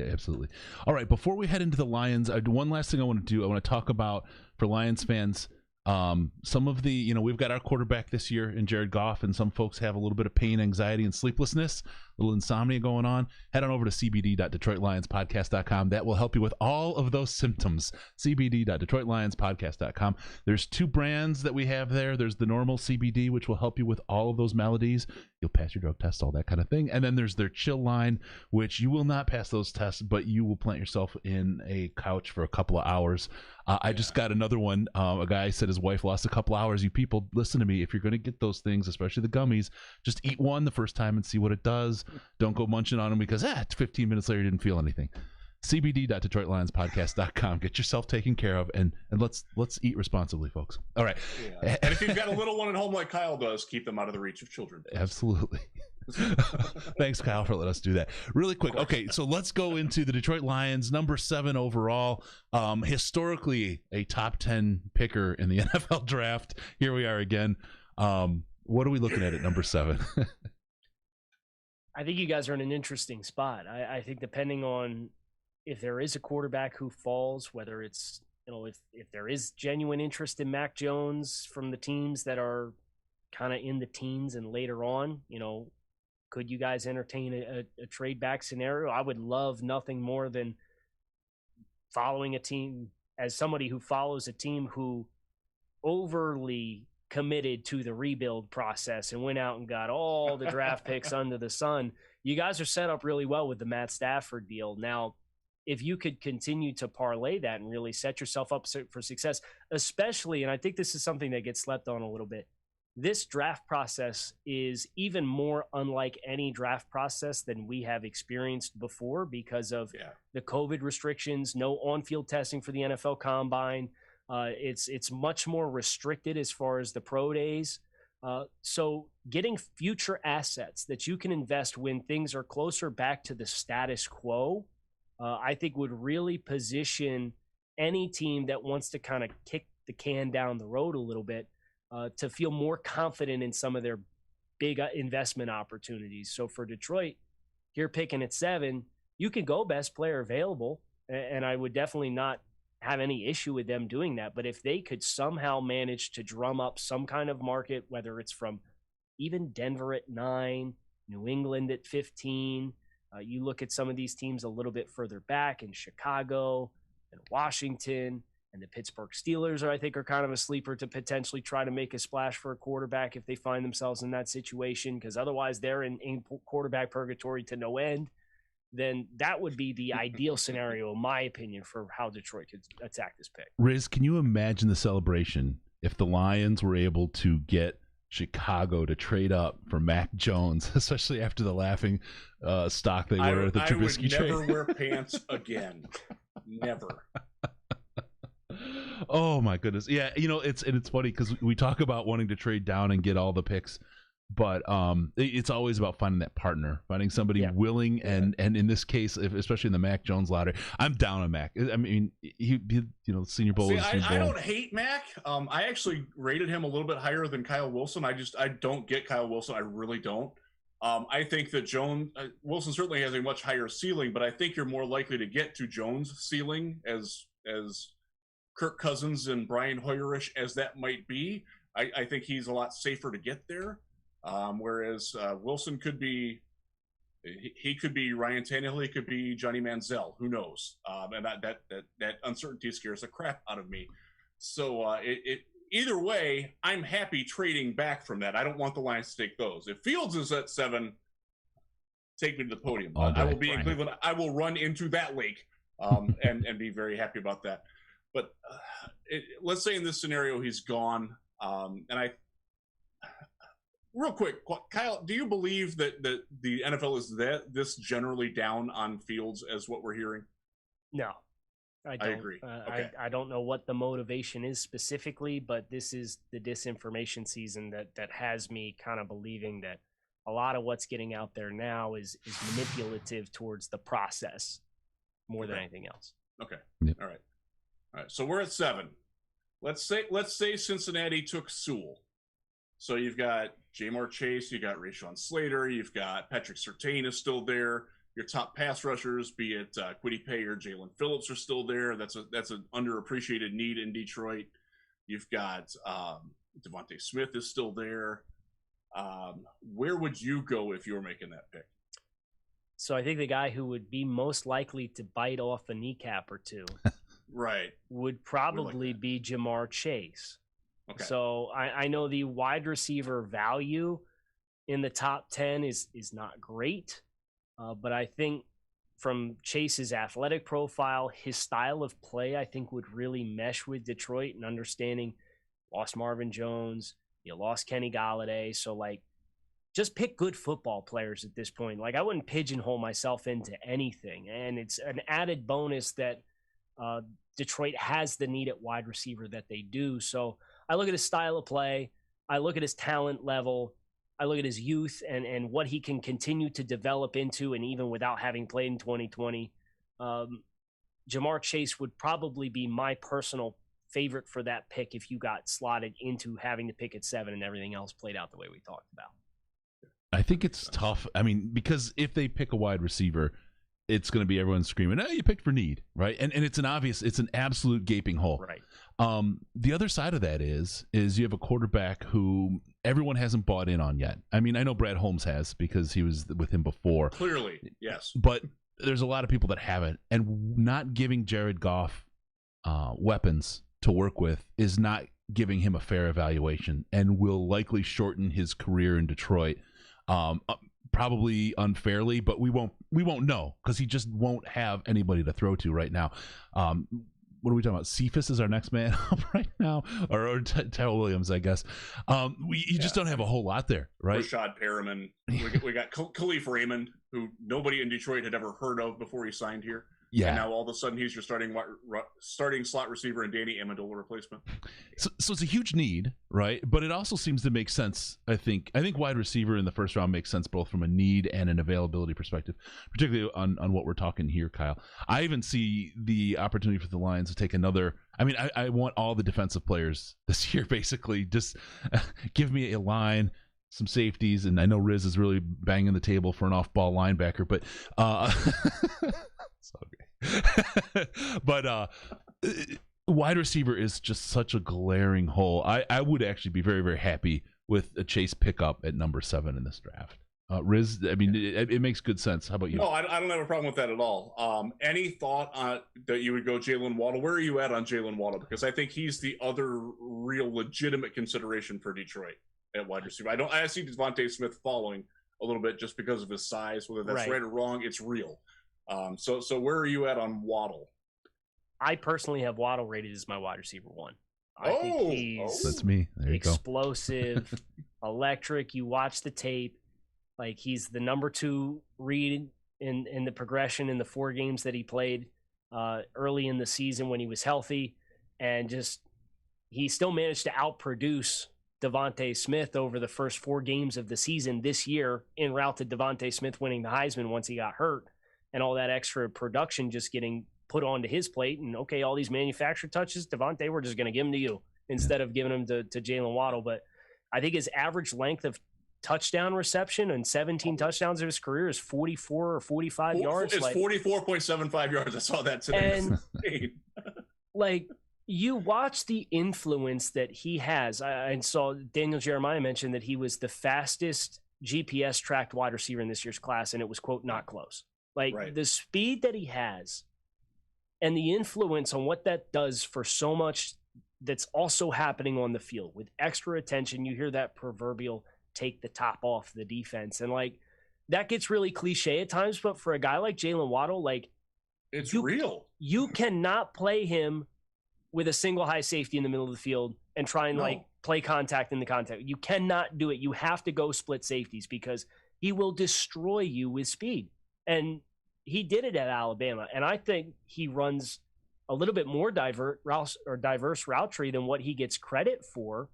absolutely. All right, before we head into the Lions, one last thing I want to do. I want to talk about, for Lions fans, some of the, we've got our quarterback this year in Jared Goff, and some folks have a little bit of pain, anxiety, and sleeplessness, a little insomnia going on. Head on over to cbd.detroitlionspodcast.com. That will help you with all of those symptoms. cbd.detroitlionspodcast.com. There's 2 brands that we have there. There's the normal CBD, which will help you with all of those maladies. You'll pass your drug test, all that kind of thing. And then there's their chill line, which you will not pass those tests, but you will plant yourself in a couch for a couple of hours. I just got another one. A guy said his wife lost a couple hours. You people, listen to me. If you're going to get those things, especially the gummies, just eat one the first time and see what it does. Don't go munching on them because 15 minutes later you didn't feel anything. cbd.detroitlionspodcast.com. Get yourself taken care of, and let's eat responsibly, folks. All right. Yeah. And if you've got a little one at home like Kyle does, keep them out of the reach of children. Absolutely. Thanks, Kyle, for letting us do that. Really quick. Okay, so let's go into the Detroit Lions, number 7 overall. Historically, a top 10 picker in the NFL draft. Here we are again. What are we looking at number 7? I think you guys are in an interesting spot. I think depending on if there is a quarterback who falls, whether it's, if there is genuine interest in Mac Jones from the teams that are kind of in the teens and later on, could you guys entertain a trade back scenario? I would love nothing more than following a team, as somebody who follows a team who overly committed to the rebuild process and went out and got all the draft picks under the sun. You guys are set up really well with the Matt Stafford deal. Now, if you could continue to parlay that and really set yourself up for success, especially, and I think this is something that gets slept on a little bit, this draft process is even more unlike any draft process than we have experienced before because of the COVID restrictions, no on-field testing for the NFL Combine. It's much more restricted as far as the pro days. So getting future assets that you can invest when things are closer back to the status quo, I think would really position any team that wants to kind of kick the can down the road a little bit to feel more confident in some of their big investment opportunities. So for Detroit, here picking at 7, you can go best player available, and I would definitely not have any issue with them doing that. But if they could somehow manage to drum up some kind of market, whether it's from even Denver at 9, New England at 15, You look at some of these teams a little bit further back in Chicago and Washington, and the Pittsburgh Steelers I think are kind of a sleeper to potentially try to make a splash for a quarterback if they find themselves in that situation, because otherwise they're in quarterback purgatory to no end. Then that would be the ideal scenario, in my opinion, for how Detroit could attack this pick. Riz, can you imagine the celebration if the Lions were able to get Chicago to trade up for Mac Jones, especially after the laughing stock they were at the Trubisky trade? I would never wear pants again. Never. Oh my goodness. Yeah, it's funny because we talk about wanting to trade down and get all the picks, but it's always about finding that partner, finding somebody willing, and in this case, especially in the Mac Jones lottery, I'm down on Mac. I mean, he Senior Bowl. See, I don't hate Mac. I actually rated him a little bit higher than Kyle Wilson. I don't get Kyle Wilson. I really don't. I think that Wilson certainly has a much higher ceiling, but I think you're more likely to get to Jones' ceiling as Kirk Cousins and Brian Hoyer-ish as that might be. I think he's a lot safer to get there. Whereas Wilson could be Ryan Tannehill, he could be Johnny Manziel, who knows? And that uncertainty scares the crap out of me. So either way, I'm happy trading back from that. I don't want the Lions to take those. If Fields is at 7, take me to the podium. I will be in Cleveland. I will run into that lake and be very happy about that. But let's say in this scenario he's gone, real quick, Kyle, do you believe that the NFL is this generally down on Fields as what we're hearing? No, I don't. I agree. Okay. I don't know what the motivation is specifically, but this is the disinformation season that has me kind of believing that a lot of what's getting out there now is manipulative towards the process more than anything else. Okay. Yep. All right. So we're at 7. Let's say Cincinnati took Sewell. So you've got Jamar Chase, you got Rashawn Slater, you've got Patrick Surtain is still there. Your top pass rushers, be it Kwity Paye or Jalen Phillips, are still there. That's an underappreciated need in Detroit. You've got Devonta Smith is still there. Where would you go if you were making that pick? So I think the guy who would be most likely to bite off a kneecap or two right, would probably be Jamar Chase. Okay. So I know the wide receiver value in the top 10 is not great, but I think from Chase's athletic profile, his style of play, I think would really mesh with Detroit, and understanding lost Marvin Jones, you lost Kenny Galladay. So just pick good football players at this point. I wouldn't pigeonhole myself into anything. And it's an added bonus that Detroit has the need at wide receiver that they do. So I look at his style of play. I look at his talent level. I look at his youth and what he can continue to develop into, and even without having played in 2020, Jamar Chase would probably be my personal favorite for that pick if you got slotted into having to pick at 7 and everything else played out the way we talked about. I think it's tough. I mean, because if they pick a wide receiver, it's going to be everyone screaming, "Oh, you picked for need," right? And it's an absolute gaping hole. Right. The other side of that is you have a quarterback who everyone hasn't bought in on yet. I mean, I know Brad Holmes has because he was with him before. Clearly, yes. But there's a lot of people that haven't, and not giving Jared Goff weapons to work with is not giving him a fair evaluation, and will likely shorten his career in Detroit. Probably unfairly, but we won't know because he just won't have anybody to throw to right now. What are we talking about? Cephas is our next man up right now, or Terrell Williams, I guess. You just don't have a whole lot there, right? Rashad Perriman. We got Khalif Raymond, who nobody in Detroit had ever heard of before he signed here. Yeah. And now all of a sudden he's your starting slot receiver and Danny Amendola replacement. So it's a huge need, right? But it also seems to make sense. I think wide receiver in the first round makes sense both from a need and an availability perspective, particularly on what we're talking here, Kyle. I even see the opportunity for the Lions to take another. I mean, I want all the defensive players this year, basically. Just give me a line, some safeties, and I know Riz is really banging the table for an off-ball linebacker, but so great. But wide receiver is just such a glaring hole. I would actually be very, very happy with a Chase pickup at number 7 in this draft. Riz, I mean, it makes good sense. How about you? No, I don't have a problem with that at all. Any thought on that you would go Jalen Waddle? Where are you at on Jalen Waddle? Because I think he's the other real legitimate consideration for Detroit at wide receiver. I see Devonta Smith falling a little bit just because of his size. Whether that's right or wrong, it's real. So where are you at on Waddle? I personally have Waddle rated as my wide receiver 1. I think he's that's me. There you explosive, electric. You watch the tape. Like, he's the number 2 read in the progression in the 4 games that he played early in the season when he was healthy. And just, he still managed to outproduce Devonta Smith over the first 4 games of the season this year, en route to Devonta Smith winning the Heisman once he got hurt, and all that extra production just getting put onto his plate. And okay, all these manufactured touches, Devonta, we're just going to give them to you instead of giving them to Jalen Waddle. But I think his average length of touchdown reception and 17 touchdowns of his career is 44 or 45 yards. It's 44.75 yards. I saw that today. And like, you watch the influence that he has. I saw Daniel Jeremiah mention that he was the fastest GPS tracked wide receiver in this year's class, and it was, quote, not close. Like, the speed that he has and the influence on what that does for so much that's also happening on the field with extra attention. You hear that proverbial take the top off the defense. And like, that gets really cliche at times, but for a guy like Jalen Waddle, like, it's real. You cannot play him with a single high safety in the middle of the field and try and like play contact in the contact. You cannot do it. You have to go split safeties because he will destroy you with speed. And he did it at Alabama. And I think he runs a little bit more diverse route tree than what he gets credit for.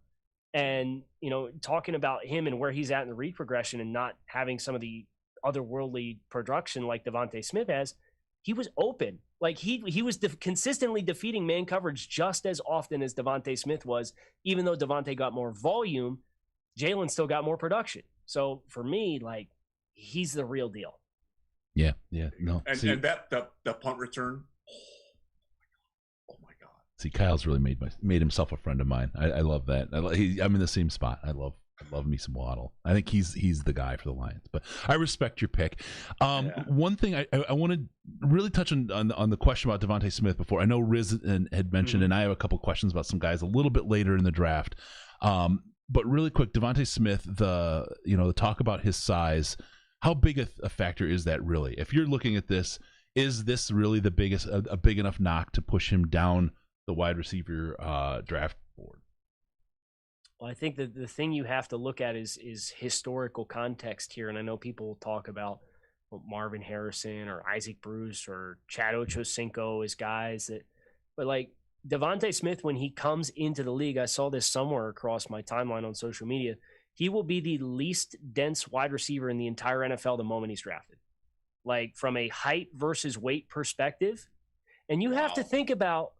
And, you know, talking about him and where he's at in the read progression and not having some of the otherworldly production like Devonta Smith has, he was open. Like, he was consistently defeating man coverage just as often as Devonta Smith was. Even though Devonta got more volume, Jalen still got more production. So for me, like, he's the real deal. Yeah, no. And that the punt return. Oh my God. See, Kyle's really made himself a friend of mine. I love that. I'm in the same spot. I love me some Waddle. I think he's the guy for the Lions. But I respect your pick. One thing I want to really touch on the question about Devonta Smith before. I know Riz had mentioned, and I have a couple questions about some guys a little bit later in the draft. But really quick, Devonta Smith, the talk about his size. How big a factor is that really? If you're looking at this, is this really the biggest a big enough knock to push him down the wide receiver draft board? Well, I think that the thing you have to look at is historical context here. And I know people talk about Marvin Harrison or Isaac Bruce or Chad Ochocinco as guys but like Devonta Smith, when he comes into the league, I saw this somewhere across my timeline on social media, he will be the least dense wide receiver in the entire NFL the moment he's drafted. Like, from a height versus weight perspective. And you have to think about,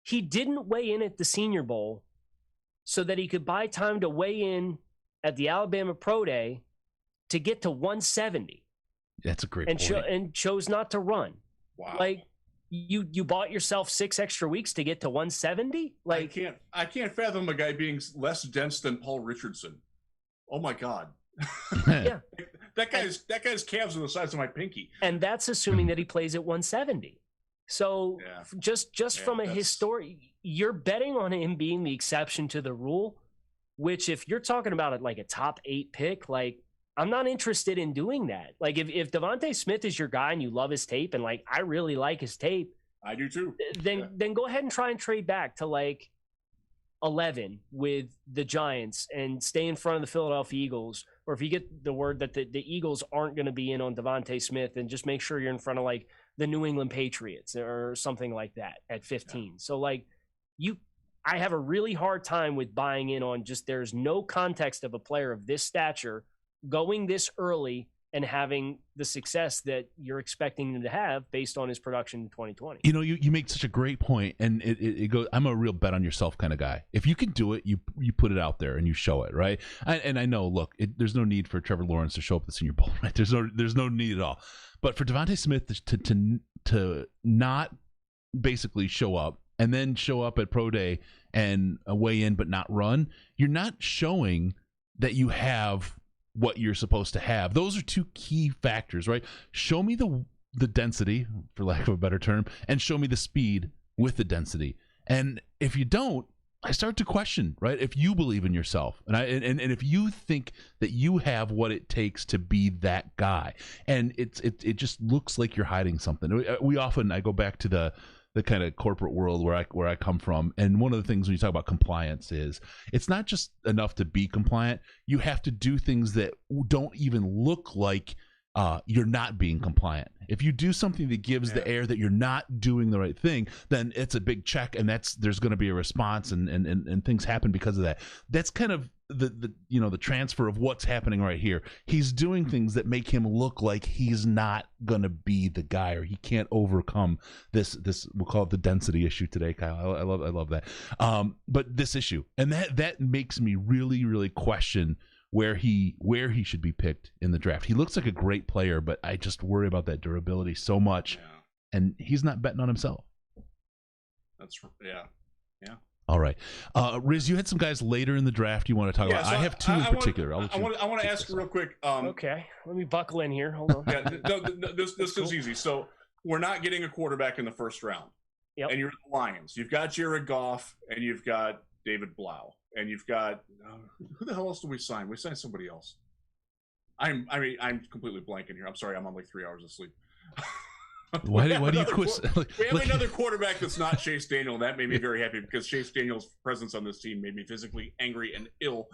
he didn't weigh in at the Senior Bowl so that he could buy time to weigh in at the Alabama Pro Day to get to 170. That's a great point. And chose not to run. Wow. Like, you bought yourself 6 extra weeks to get to 170? Like, I can't fathom a guy being less dense than Paul Richardson. Oh my God. Yeah. That guy's calves are the size of my pinky. And that's assuming that he plays at 170. So just from a historic, you're betting on him being the exception to the rule, which if you're talking about it like a top 8 pick, like, I'm not interested in doing that. Like, if Devonta Smith is your guy and you love his tape and like, I really like his tape. I do too. Then go ahead and try and trade back to like 11 with the Giants and stay in front of the Philadelphia Eagles. Or if you get the word that the Eagles aren't going to be in on Devonta Smith, and just make sure you're in front of like the New England Patriots or something like that at 15. Yeah. So like I have a really hard time with buying in on just, there's no context of a player of this stature going this early and having the success that you're expecting him to have based on his production in 2020. You know, you make such a great point, and it goes, I'm a real bet on yourself kind of guy. If you can do it, you put it out there and you show it, right? And I know, look, there's no need for Trevor Lawrence to show up at the Senior Bowl, right? There's no need at all. But for Devonta Smith to not basically show up and then show up at Pro Day and weigh in but not run, you're not showing that you have what you're supposed to have. Those are two key factors, right? Show me the density, for lack of a better term, and show me the speed with the density. And if you don't, I start to question, right? If you believe in yourself, and if you think that you have what it takes to be that guy, and it just looks like you're hiding something. I go back to the kind of corporate world where I come from, and one of the things when you talk about compliance is it's not just enough to be compliant. You have to do things that don't even look like you're not being compliant. If you do something that gives the air that you're not doing the right thing, then it's a big check, and there's going to be a response, and things happen because of that. That's kind of the transfer of what's happening right here. He's doing things that make him look like he's not going to be the guy, or he can't overcome this we'll call it the density issue today, Kyle. I love that. But this issue, and that makes me really, really question where he should be picked in the draft. He looks like a great player, but I just worry about that durability so much, and he's not betting on himself. That's All right, Riz, you had some guys later in the draft you want to talk about. So I have two in particular. I want to ask real quick. Okay, let me buckle in here. Hold on. This is easy. So we're not getting a quarterback in the first round. Yep. And you're the Lions. You've got Jared Goff, and you've got David Blau. And you've got who the hell else did we sign? We signed somebody else. I'm completely blanking here. I'm sorry. I'm on like 3 hours of sleep. Why do you quit? We have another quarterback that's not Chase Daniel. That made me very happy because Chase Daniel's presence on this team made me physically angry and ill.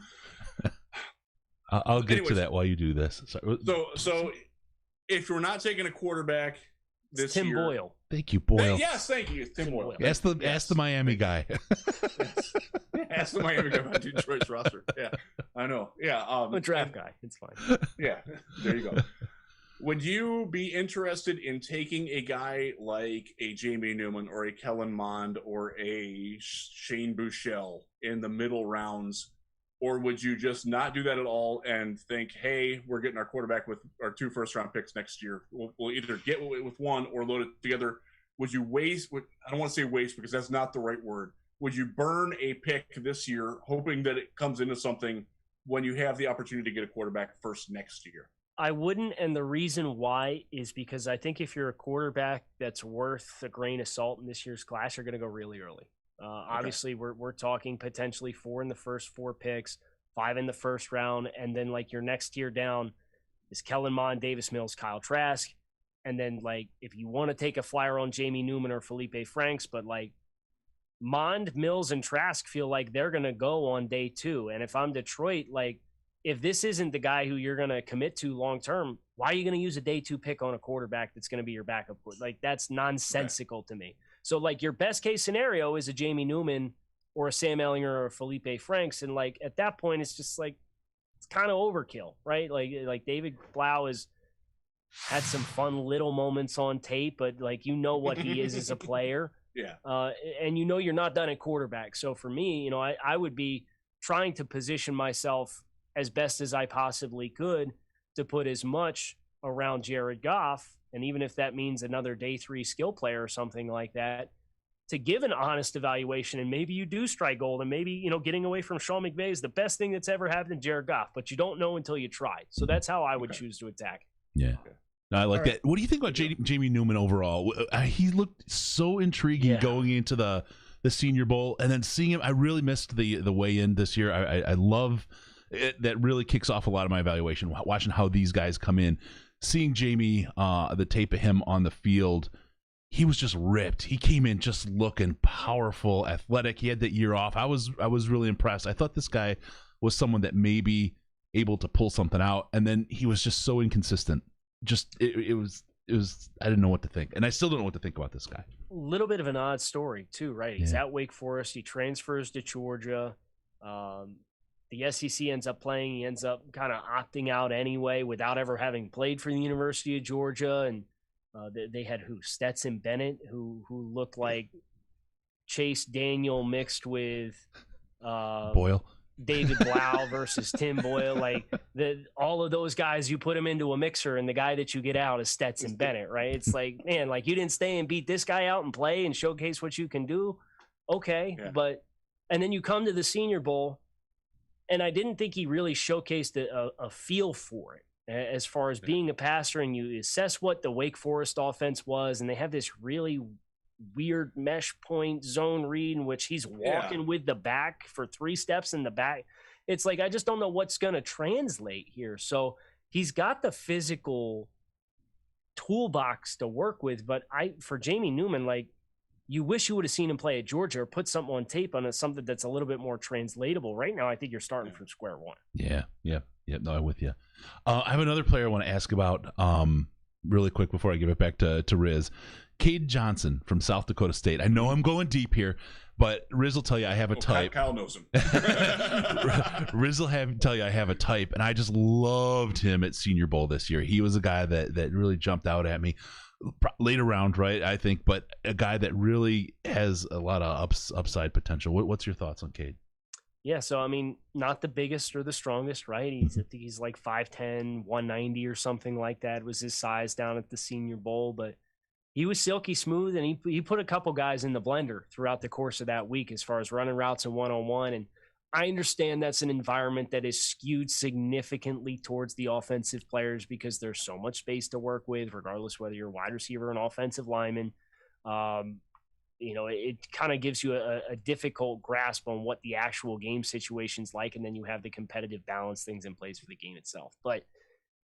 I'll get to that while you do this. So if we're not taking a quarterback this Tim year, Boyle. Thank you, Boyle. Yes, thank you, Tim Boyle. Ask the Miami guy. Ask the Miami guy about Detroit's roster. Yeah, I know. Yeah, I'm a draft guy. It's fine. Yeah, there you go. Would you be interested in taking a guy like a Jamie Newman or a Kellen Mond or a Shane Buechele in the middle rounds, or would you just not do that at all and think, hey, we're getting our quarterback with our 2 first-round picks next year. We'll either get with one or load it together. Would you waste – I don't want to say waste because that's not the right word. Would you burn a pick this year hoping that it comes into something when you have the opportunity to get a quarterback first next year? I wouldn't, and the reason why is because I think if you're a quarterback that's worth a grain of salt in this year's class, you're going to go really early. Obviously, we're talking potentially 4 in the first 4 picks, 5 in the first round, and then like your next tier down is Kellen Mond, Davis Mills, Kyle Trask, and then like if you want to take a flyer on Jamie Newman or Felipe Franks, but like Mond, Mills, and Trask feel like they're going to go on day 2, and if I'm Detroit, like if this isn't the guy who you're going to commit to long term, why are you going to use a day 2 pick on a quarterback that's going to be your backup? Like that's nonsensical to me. So like your best case scenario is a Jamie Newman or a Sam Ehlinger or a Felipe Franks. And like at that point, it's just like, it's kind of overkill, right? Like David Blau has had some fun little moments on tape, but like, you know what he is as a player. Yeah. And you know, you're not done at quarterback. So for me, you know, I would be trying to position myself as best as I possibly could to put as much around Jared Goff, and even if that means another day 3 skill player or something like that, to give an honest evaluation. And maybe you do strike gold, and maybe, you know, getting away from Sean McVay is the best thing that's ever happened to Jared Goff, but you don't know until you try. So that's how I would choose to attack. Yeah. Okay. No, I like that. What do you think about Jamie Newman overall? He looked so intriguing going into the Senior Bowl, and then seeing him, I really missed the weigh-in this year. I love it. That really kicks off a lot of my evaluation, watching how these guys come in. Seeing Jamie, the tape of him on the field, he was just ripped. He came in just looking powerful, athletic. He had that year off. I was really impressed. I thought this guy was someone that may be able to pull something out, and then he was just so inconsistent. Just it was I didn't know what to think, and I still don't know what to think about this guy. A little bit of an odd story too, right? He's at Wake Forest. He transfers to Georgia. The SEC ends up playing. He ends up kind of opting out anyway without ever having played for the University of Georgia. And they had Stetson Bennett, who looked like Chase Daniel mixed with Boyle. David Blau versus Tim Boyle. Like all of those guys, you put them into a mixer, and the guy that you get out is Stetson Bennett, right? It's like, man, like you didn't stay and beat this guy out and play and showcase what you can do. Okay, and then you come to the Senior Bowl, And I didn't think he really showcased a feel for it as far as being a passer, and you assess what the Wake Forest offense was, and they have this really weird mesh point zone read in which he's walking with the back for 3 steps in the back. It's like, I just don't know what's going to translate here. So he's got the physical toolbox to work with, but for Jamie Newman, like, you wish you would have seen him play at Georgia or put something on tape on it, something that's a little bit more translatable. Right now, I think you're starting from square one. Yeah. No, I'm with you. I have another player I want to ask about really quick before I give it back to Riz. Cade Johnson from South Dakota State. I know I'm going deep here, but Riz will tell you I have a type. Kyle knows him. Riz will tell you I have a type, and I just loved him at Senior Bowl this year. He was a guy that really jumped out at me. Later round, right, I think, but a guy that really has a lot of upside potential. What's your thoughts on Cade? Yeah, so, I mean, not the biggest or the strongest, right? I think he's like 5'10", 190 or something like that was his size down at the Senior Bowl, but he was silky smooth, and he put a couple guys in the blender throughout the course of that week as far as running routes and one-on-one. And I understand that's an environment that is skewed significantly towards the offensive players because there's so much space to work with, regardless whether you're a wide receiver or an offensive lineman. It kind of gives you a difficult grasp on what the actual game situation's like, and then you have the competitive balance things in place for the game itself. But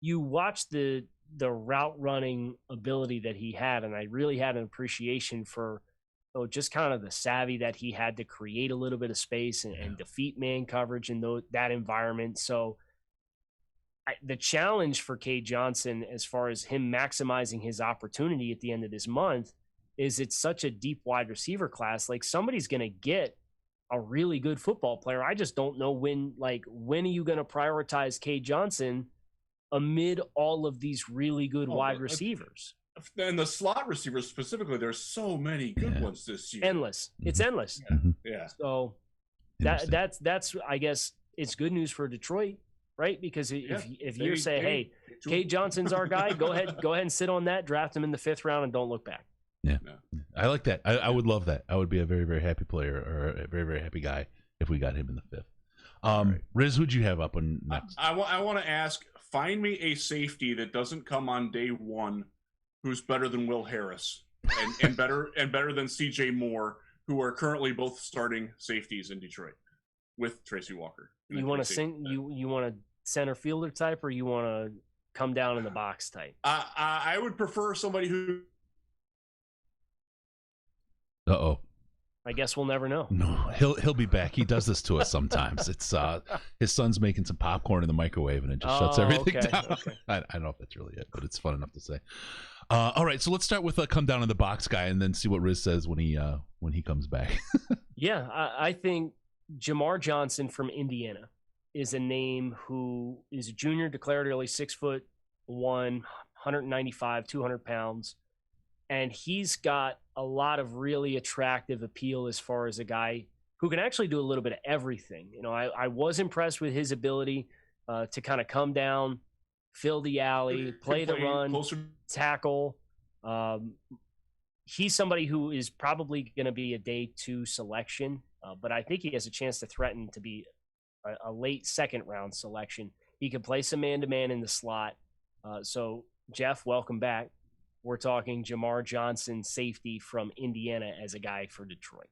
you watch the route running ability that he had, and I really had an appreciation for just kind of the savvy that he had to create a little bit of space and defeat man coverage in that environment. So the challenge for Cade Johnson, as far as him maximizing his opportunity at the end of this month, is it's such a deep wide receiver class. Like, somebody's going to get a really good football player. I just don't know when are you going to prioritize Cade Johnson amid all of these really good wide receivers? And the slot receivers specifically, there's so many good ones this year. Endless. It's endless. Yeah. So that's I guess it's good news for Detroit, right? Because if you say, hey, Cade Johnson's our guy, go ahead and sit on that, draft him in the 5th round, and don't look back. Yeah. I like that. I would love that. I would be a very, very happy player, or a very, very happy guy if we got him in the 5th. Right. Riz, who'd you have up on next? I want to ask, find me a safety that doesn't come on day one who's better than Will Harris and better than CJ Moore, who are currently both starting safeties in Detroit with Tracy Walker. You want to you want a center fielder type, or you want to come down in the box type? I would prefer somebody who. Uh-oh. I guess we'll never know. No, he'll be back. He does this to us sometimes. It's his son's making some popcorn in the microwave, and it just shuts everything down. Okay. I don't know if that's really it, but it's fun enough to say. All right, so let's start with a come down in the box guy, and then see what Riz says when he comes back. Yeah, I think Jamar Johnson from Indiana is a name who is a junior, declared early, 6'1", 195, 200 pounds. And he's got a lot of really attractive appeal as far as a guy who can actually do a little bit of everything. I was impressed with his ability to kind of come down, fill the alley, play the run, tackle. He's somebody who is probably going to be a day 2 selection, but I think he has a chance to threaten to be a late 2nd round selection. He can play some man-to-man in the slot. So, Jeff, welcome back. We're talking Jamar Johnson, safety from Indiana, as a guy for Detroit.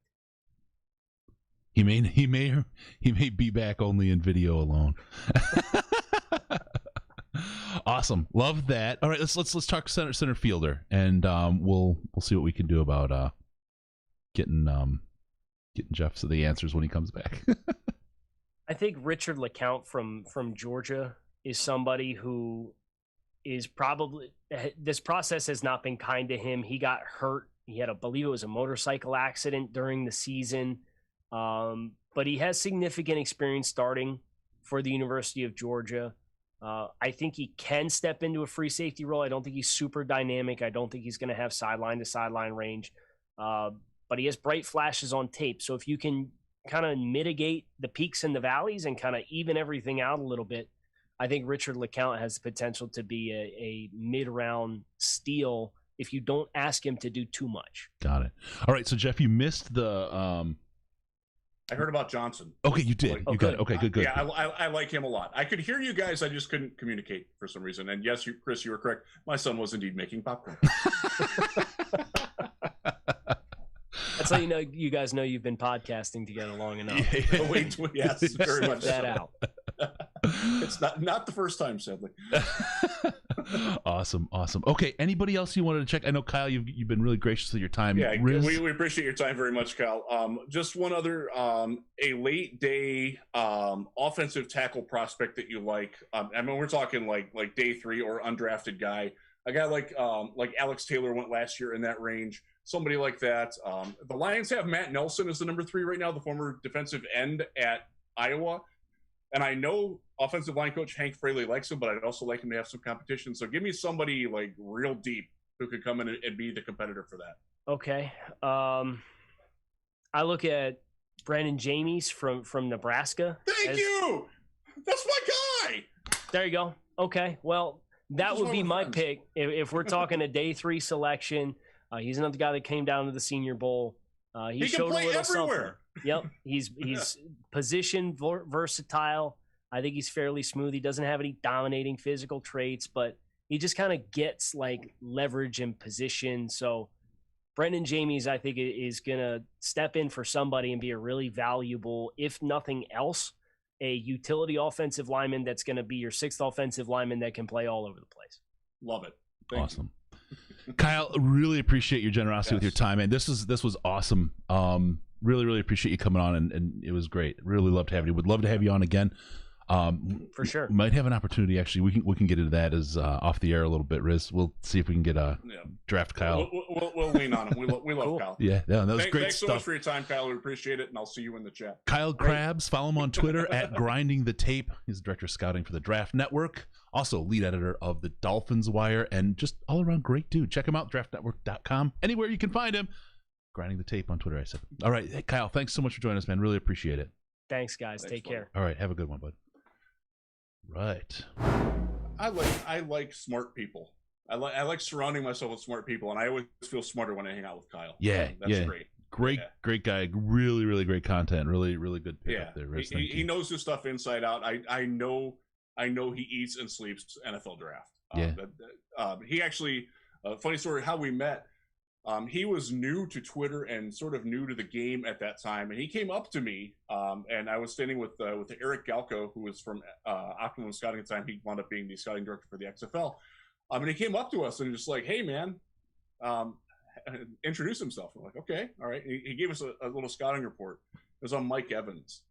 He may be back only in video alone. Awesome, love that. All right, let's talk center fielder, and we'll see what we can do about getting Jeff the answers when he comes back. I think Richard LeCount from Georgia is somebody who is probably, this process has not been kind to him. He got hurt. He had, I believe it was a motorcycle accident during the season. But he has significant experience starting for the University of Georgia. I think he can step into a free safety role. I don't think he's super dynamic. I don't think he's going to have sideline to sideline range. But he has bright flashes on tape. So if you can kind of mitigate the peaks and the valleys and kind of even everything out a little bit, I think Richard LeCount has the potential to be a mid-round steal if you don't ask him to do too much. Got it. All right, so Jeff, you missed the I heard about Johnson. Okay, you did. Like, you got it. Okay, good. Yeah, I like him a lot. I could hear you guys. I just couldn't communicate for some reason. And yes, Chris, you were correct. My son was indeed making popcorn. That's how you guys know you've been podcasting together long enough. Yes, very much that so. out. It's not the first time, sadly. Awesome. Okay, anybody else you wanted to check? I know, Kyle, you've been really gracious with your time. Yeah, Riz? we appreciate your time very much, Kyle. Just one other, a late day offensive tackle prospect that you like. I mean, we're talking like day 3 or undrafted guy. A guy like Alex Taylor went last year in that range. Somebody like that. The Lions have Matt Nelson as the number 3 right now, the former defensive end at Iowa. And I know offensive line coach Hank Fraley likes him, but I'd also like him to have some competition. So give me somebody like real deep who could come in and be the competitor for that. Okay. I look at Brandon Jamies from Nebraska. Thank you. That's my guy. There you go. Okay. Well, that would be my pick. If we're talking a day 3 selection, he's another guy that came down to the Senior Bowl. He showed can play a little everywhere. something. Yep, he's position versatile. I think he's fairly smooth. He doesn't have any dominating physical traits, but he just kind of gets like leverage and position. So Brendan Jamies, I think, is gonna step in for somebody and be a really valuable, if nothing else, a utility offensive lineman that's going to be your 6th offensive lineman that can play all over the place. Love it. Awesome. Kyle, really appreciate your generosity with your time, man. This was awesome. Really appreciate you coming on, and it was great. Really love to have you. Would love to have you on again. For sure. Might have an opportunity, actually. We can get into that as off the air a little bit, Riz. We'll see if we can get a draft Kyle. We'll lean on him. We love Cool. Kyle. Yeah, that was great thanks stuff. so much for your time, Kyle. We appreciate it, and I'll see you in the chat. Kyle Krabs, follow him on Twitter at Grinding the Tape. He's the director of scouting for the Draft Network, also lead editor of the Dolphins Wire, and just all around great dude. Check him out, draftnetwork.com. Anywhere you can find him. Grinding the Tape on Twitter, I said. All right, hey, Kyle, thanks so much for joining us, man. Really appreciate it. Thanks, guys. Take care. All right, have a good one, bud. Right. I like smart people. I like surrounding myself with smart people, and I always feel smarter when I hang out with Kyle. Yeah, that's great. Great guy. Really great content. Really good pick up there, Riz. He knows his stuff inside out. I know he eats and sleeps NFL draft. He actually, funny story how we met. He was new to Twitter and sort of new to the game at that time, and he came up to me, and I was standing with Eric Galco, who was from Optimum Scouting at the time. He wound up being the scouting director for the XFL, and he came up to us and he was just like, "Hey, man," introduced himself. I'm like, "Okay, all right." He gave us a little scouting report. It was on Mike Evans,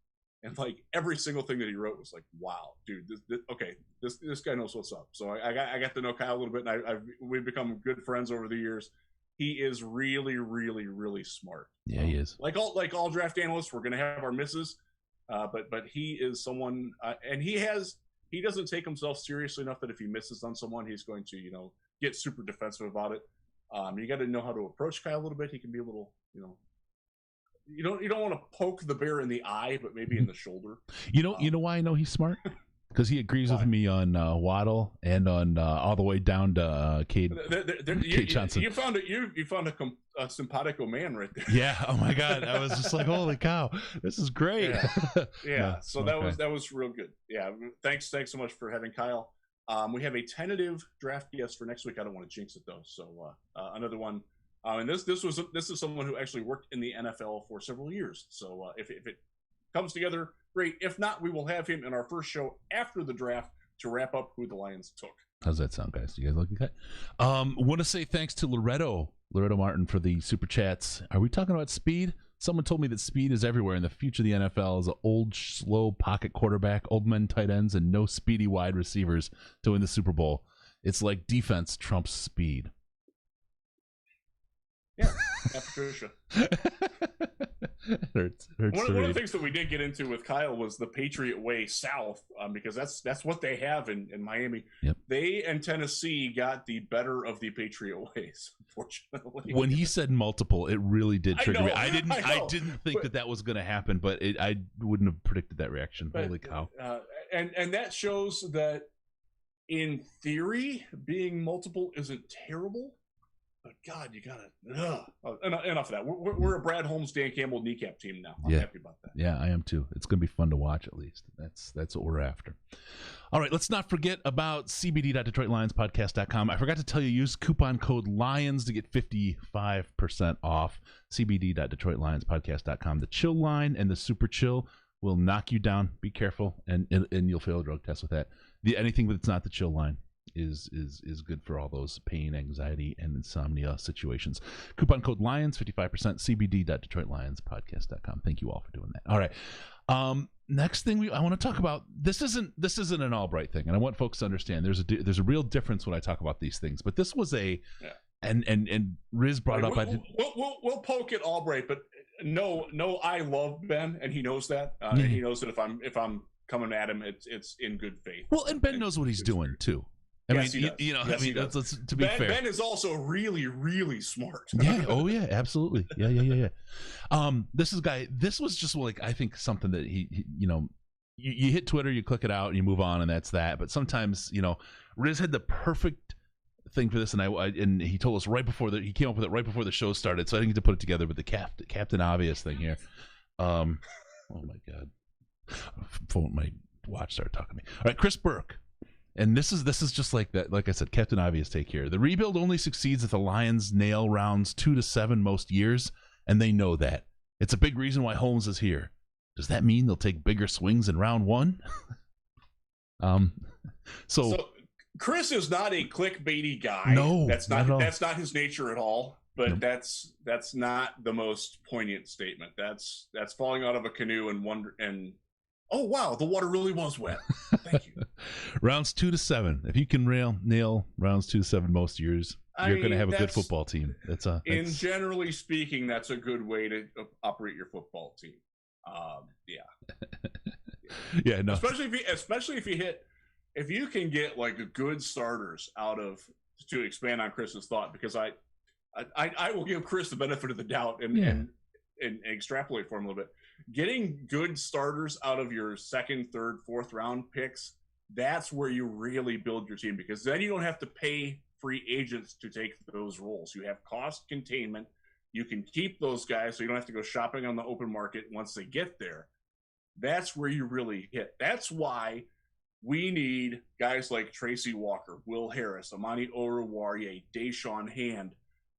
and like every single thing that he wrote was like, "Wow, dude, this guy knows what's up." So I got to know Kyle a little bit, and we've become good friends over the years. He is really smart. Yeah, he is. Like all draft analysts, we're going to have our misses, but he is someone, and he doesn't take himself seriously enough that if he misses on someone, he's going to get super defensive about it. You got to know how to approach Kyle a little bit. He can be a little, you don't want to poke the bear in the eye, but maybe in the shoulder. You know why I know he's smart? Because he agrees with me on Waddle and on all the way down to Cade Johnson. You found a simpatico man right there. Yeah. Oh my God. I was just like, holy cow, this is great. Yeah. So that was real good. Yeah. Thanks so much for having Kyle. We have a tentative draft guest for next week. I don't want to jinx it though. So another one. And this is someone who actually worked in the NFL for several years. So if it comes together, great. If not, we will have him in our first show after the draft to wrap up who the Lions took. How's that sound, guys? You guys like that? Want to say thanks to Loretto Martin for the super chats. Are we talking about speed? Someone told me that speed is everywhere, and the future of the NFL is an old, slow pocket quarterback, old men tight ends, and no speedy wide receivers to win the Super Bowl. It's like defense trumps speed. Yeah, Patricia. hurts one of the things that we did get into with Kyle was the Patriot Way South, because that's what they have in Miami. Yep. They and Tennessee got the better of the Patriot Ways, unfortunately. When he said multiple, it really did trigger me. I didn't think that was going to happen, but I wouldn't have predicted that reaction. Holy cow! And that shows that in theory, being multiple isn't terrible. But God, you gotta. Enough of that. We're a Brad Holmes, Dan Campbell kneecap team now. I'm happy about that. Yeah, I am too. It's going to be fun to watch. At least that's what we're after. All right, let's not forget about cbd.detroitlionspodcast.com. I forgot to tell you, use coupon code LIONS to get 55% off. cbd.detroitlionspodcast.com. The chill line and the super chill will knock you down. Be careful, and you'll fail a drug test with that. Anything that's not the chill line is good for all those pain, anxiety, and insomnia situations. Coupon code LIONS, 55%, cbd.detroitlionspodcast.com. Thank you all for doing that. All right. Next thing I want to talk about, this isn't an Albright thing, and I want folks to understand there's a real difference when I talk about these things. But this was and Riz brought up. We'll poke at Albright, but no, I love Ben, and he knows that. He knows that if I'm coming at him, it's in good faith. Well, and Ben knows what he's doing too. Let's to be fair. Ben is also really, really smart. Yeah. Oh yeah. Absolutely. Yeah. This was just like, I think something that he you hit Twitter, you click it out, and you move on, and that's that. But sometimes, Riz had the perfect thing for this, and he told us he came up with it right before the show started. So I didn't get to put it together with the Captain Obvious thing here. Oh my God. My watch started talking to me. All right, Chris Burke. And this is just like that. Like I said, Captain Obvious take here. The rebuild only succeeds if the Lions nail rounds 2 to 7 most years, and they know that. It's a big reason why Holmes is here. Does that mean they'll take bigger swings in round 1? So Chris is not a clickbaity guy. No, that's not his nature at all. But that's not the most poignant statement. That's falling out of a canoe and wonder and. Oh, wow, the water really was wet. Thank you. Rounds 2 to 7. If you can nail rounds 2 to 7 most years, you're going to have a good football team. Generally speaking, that's a good way to operate your football team. Yeah. Yeah, no. Especially if you can get like good starters to expand on Chris's thought, because I will give Chris the benefit of the doubt and extrapolate for him a little bit. Getting good starters out of your 2nd, 3rd, 4th round picks, that's where you really build your team, because then you don't have to pay free agents to take those roles. You have cost containment. You can keep those guys so you don't have to go shopping on the open market once they get there. That's where you really hit. That's why we need guys like Tracy Walker, Will Harris, Amani Oruwariye, Deshaun Hand,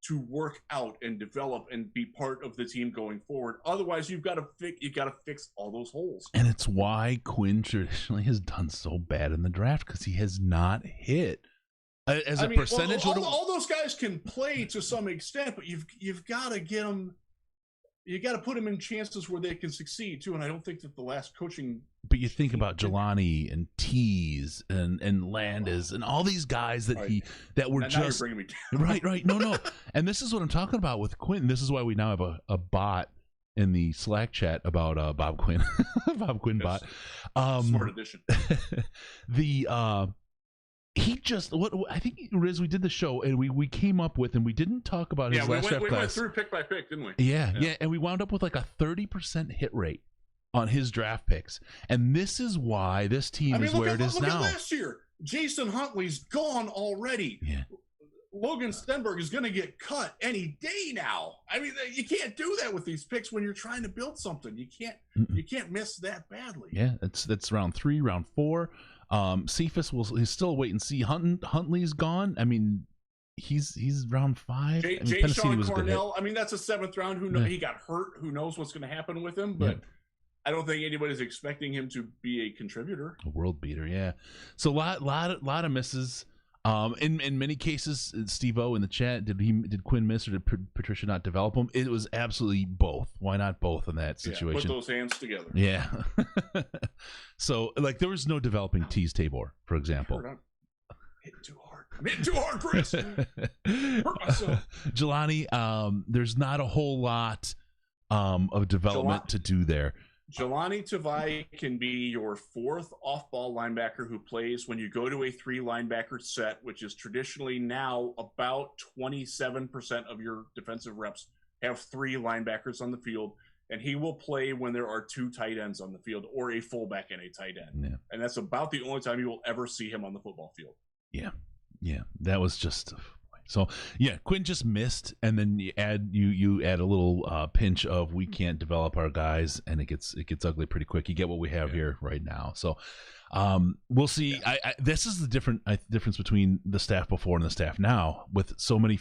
to work out and develop and be part of the team going forward. Otherwise, you got to fix all those holes. And it's why Quinn traditionally has done so bad in the draft, because he has not hit percentage. All those guys can play to some extent, but you've got to get them. You got to put them in chances where they can succeed too. And I don't think that the last coaching. But you think about Jelani and Tease and Landis and all these guys that were now just you're bringing me down. right. No. And this is what I'm talking about with Quinn. This is why we now have a bot in the Slack chat about Bob Quinn, Bob Quinn bot. Smart addition. He just I think, Riz, we did the show and we came up with, and we didn't talk about his last draft class. We went through pick by pick, didn't we? Yeah, and we wound up with like a 30% hit rate on his draft picks, and this is why this team is where it is now. Look at last year. Jason Huntley's gone already. Yeah. Logan Stenberg is going to get cut any day now. I mean, you can't do that with these picks when you're trying to build something. You can't miss that badly. Yeah, that's round 3, round 4. Cephas he's still wait and see. Huntley's gone. I mean, he's round 5. Sean Cornell. I mean, that's a 7th round. Who knows? He got hurt. Who knows what's going to happen with him? But I don't think anybody's expecting him to be a contributor. A world beater, yeah. So lot of misses. In many cases, Steve-O in the chat, did Quinn miss, or did Patricia not develop him? It was absolutely both. Why not both in that situation? Put those hands together. Yeah. So, like, there was no developing Tease Tabor, for example. Hitting too hard. I'm hitting too hard, Chris. Hurt myself. Jelani, there's not a whole lot of development to do there. Jelani Tavai can be your 4th off-ball linebacker who plays when you go to a 3 linebacker set, which is traditionally now about 27% of your defensive reps have 3 linebackers on the field, and he will play when there are 2 tight ends on the field or a fullback and a tight end. Yeah. And that's about the only time you will ever see him on the football field. Yeah. That was just So yeah, Quinn just missed, and then you add a little pinch of we can't develop our guys, and it gets ugly pretty quick. You get what we have here right now. So we'll see. This is the difference between the staff before and the staff now. With so many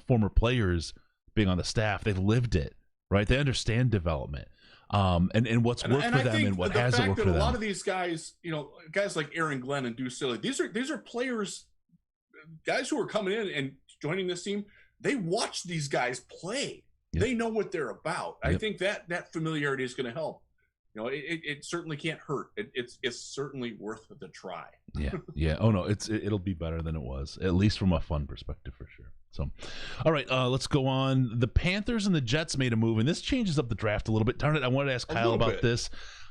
former players being on the staff, they've lived it, right? They understand development. And what's worked for them and what hasn't worked for them. A lot of these guys, guys like Aaron Glenn and Deuce Staley, these are players, guys who are coming in and joining this team. They watch these guys play. Yep. They know what they're about. Yep. I think that familiarity is going to help. It certainly can't hurt. It's certainly worth the try. Yeah. Oh no, it'll be better than it was, at least from a fun perspective for sure. So, all right, let's go on. The Panthers and the Jets made a move, and this changes up the draft a little bit. Darn it, I wanted to ask Kyle about this.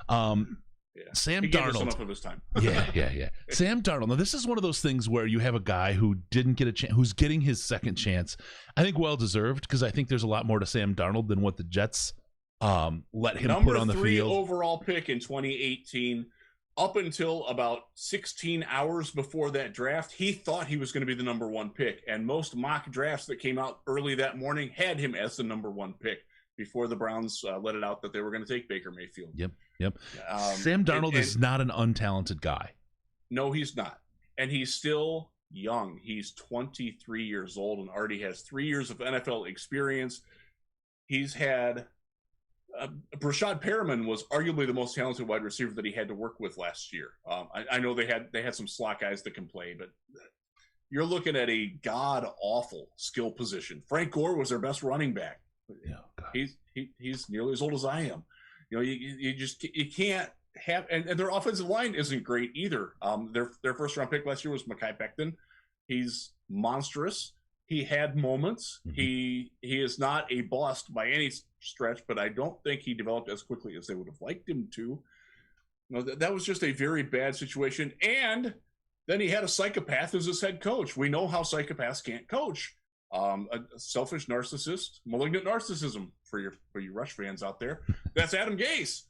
Sam Darnold. Enough of his time. Yeah. Sam Darnold. Now, this is one of those things where you have a guy who didn't get a chance, who's getting his second chance. I think well deserved, because I think there's a lot more to Sam Darnold than what the Jets let him put on the field. Number 3 overall pick in 2018. Up until about 16 hours before that draft, he thought he was going to be the number 1 pick. And most mock drafts that came out early that morning had him as the number 1 pick before the Browns let it out that they were going to take Baker Mayfield. Yep. Sam Darnold is not an untalented guy. No, he's not. And he's still young. He's 23 years old and already has 3 years of NFL experience. He's had... Brashad Perriman was arguably the most talented wide receiver that he had to work with last year. I know they had some slot guys that can play, but you're looking at a god-awful skill position. Frank Gore was their best running back. He's nearly as old as I am. You can't have, and their offensive line isn't great either. Their first round pick last year was Mekhi Becton. He's monstrous. He had moments. Mm-hmm. He is not a bust by any stretch, but I don't think he developed as quickly as they would have liked him to. That was just a very bad situation. And then he had a psychopath as his head coach. We know how psychopaths can't coach. A selfish narcissist, malignant narcissism for your Rush fans out there. That's Adam Gase.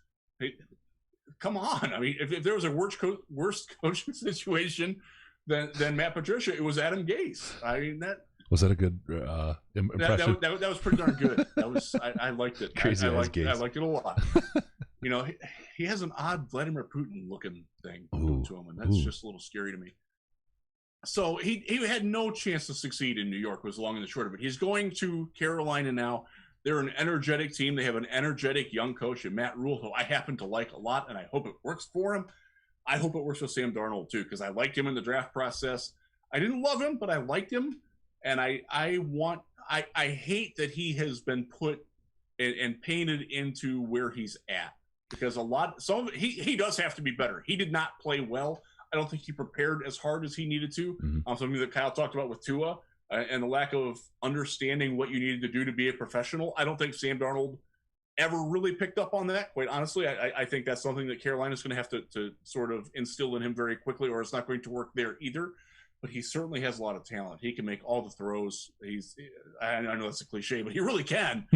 Come on. I mean, if there was a worse coaching situation than Matt Patricia, it was Adam Gase. I mean, was that a good impression? That was pretty darn good. I liked it. I liked it a lot. He has an odd Vladimir Putin looking thing to him, and that's just a little scary to me. So he had no chance to succeed in New York, was long and the short of it. He's going to Carolina now. They're an energetic team. They have an energetic young coach in Matt Rule, who I happen to like a lot, and I hope it works for him. I hope it works for Sam Darnold too, because I liked him in the draft process. I didn't love him, but I liked him. And I hate that he has been put and painted into where he's at, because he does have to be better. He did not play well. I don't think he prepared as hard as he needed to. Mm-hmm. Something that Kyle talked about with Tua and the lack of understanding what you needed to do to be a professional. I don't think Sam Darnold ever really picked up on that. Quite honestly, I think that's something that Carolina's going to have to sort of instill in him very quickly, or it's not going to work there either. But he certainly has a lot of talent. He can make all the throws. I know that's a cliche, but he really can.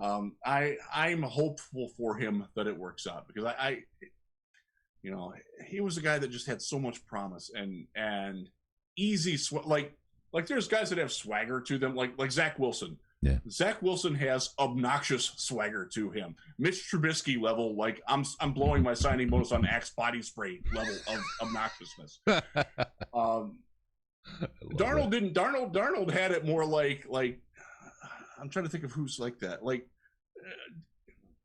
I'm hopeful for him that it works out, because he was a guy that just had so much promise and easy like there's guys that have swagger to them, like Zach Wilson. Yeah. Zach Wilson has obnoxious swagger to him. Mitch Trubisky level, like I'm blowing my signing bonus on Axe body spray level of obnoxiousness. Darnold didn't. Darnold had it more like I'm trying to think of who's like that. Like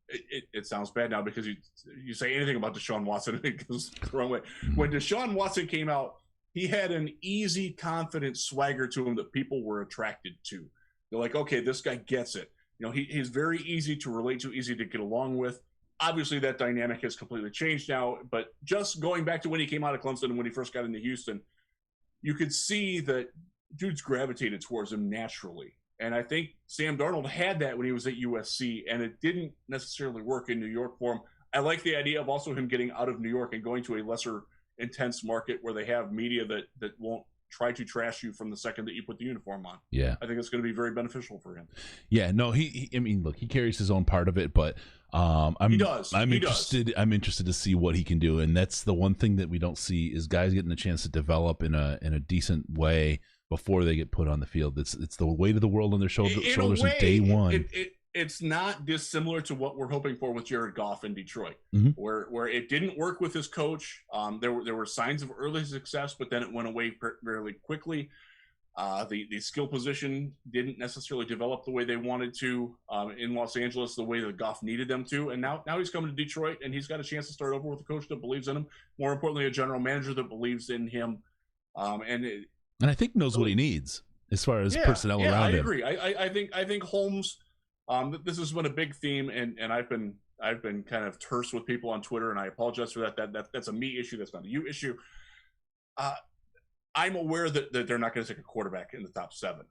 it sounds bad now because you say anything about Deshaun Watson and it goes the wrong way. When Deshaun Watson came out, he had an easy, confident swagger to him that people were attracted to. They're like, okay, this guy gets it. He's very easy to relate to, easy to get along with. Obviously, that dynamic has completely changed now. But just going back to when he came out of Clemson and when he first got into Houston, you could see that dudes gravitated towards him naturally. And I think Sam Darnold had that when he was at USC, and it didn't necessarily work in New York for him. I like the idea of also him getting out of New York and going to a lesser intense market where they have media that won't try to trash you from the second that you put the uniform on. Yeah. I think it's going to be very beneficial for him. Yeah, no, he look, he carries his own part of it, but I'm interested to see what he can do. And that's the one thing that we don't see is guys getting a chance to develop in a decent way before they get put on the field. It's the weight of the world on their shoulders in from day one. It's not dissimilar to what we're hoping for with Jared Goff in Detroit, where it didn't work with his coach. There were signs of early success, but then it went away fairly quickly. The skill position didn't necessarily develop the way they wanted to in Los Angeles, the way that Goff needed them to. And now he's coming to Detroit, and he's got a chance to start over with a coach that believes in him. More importantly, a general manager that believes in him, and I think knows what he needs as far as personnel around him. I agree. I think Holmes. This has been a big theme, and I've been kind of terse with people on Twitter, and I apologize for that. That's a me issue. That's not a you issue. I'm aware that they're not going to take a quarterback in the top 7.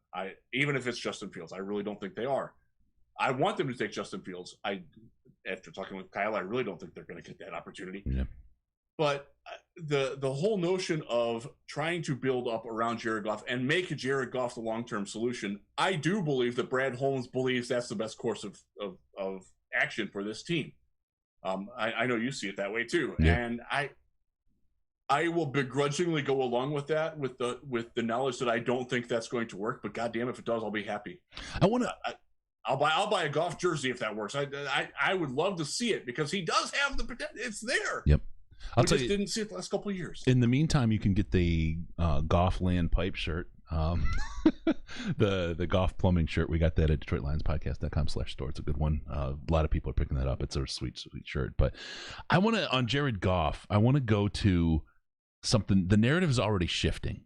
Even if it's Justin Fields, I really don't think they are. I want them to take Justin Fields. After talking with Kyle, I really don't think they're going to get that opportunity. Yeah. But the whole notion of trying to build up around Jared Goff and make Jared Goff the long-term solution, I do believe that Brad Holmes believes that's the best course of action for this team. I know you see it that way too, and I will begrudgingly go along with that with the knowledge that I don't think that's going to work. But goddamn, if it does, I'll be happy. I'll buy a Goff jersey if that works. I would love to see it because he does have the potential. It's there. Yep. I just didn't see it the last couple of years. In the meantime, you can get the Goff Land Pipe shirt, the Goff Plumbing shirt. We got that at DetroitLionsPodcast.com/store. It's a good one. A lot of people are picking that up. It's a sweet, sweet shirt. But I want to, on Jared Goff, I want to go to something. The narrative is already shifting,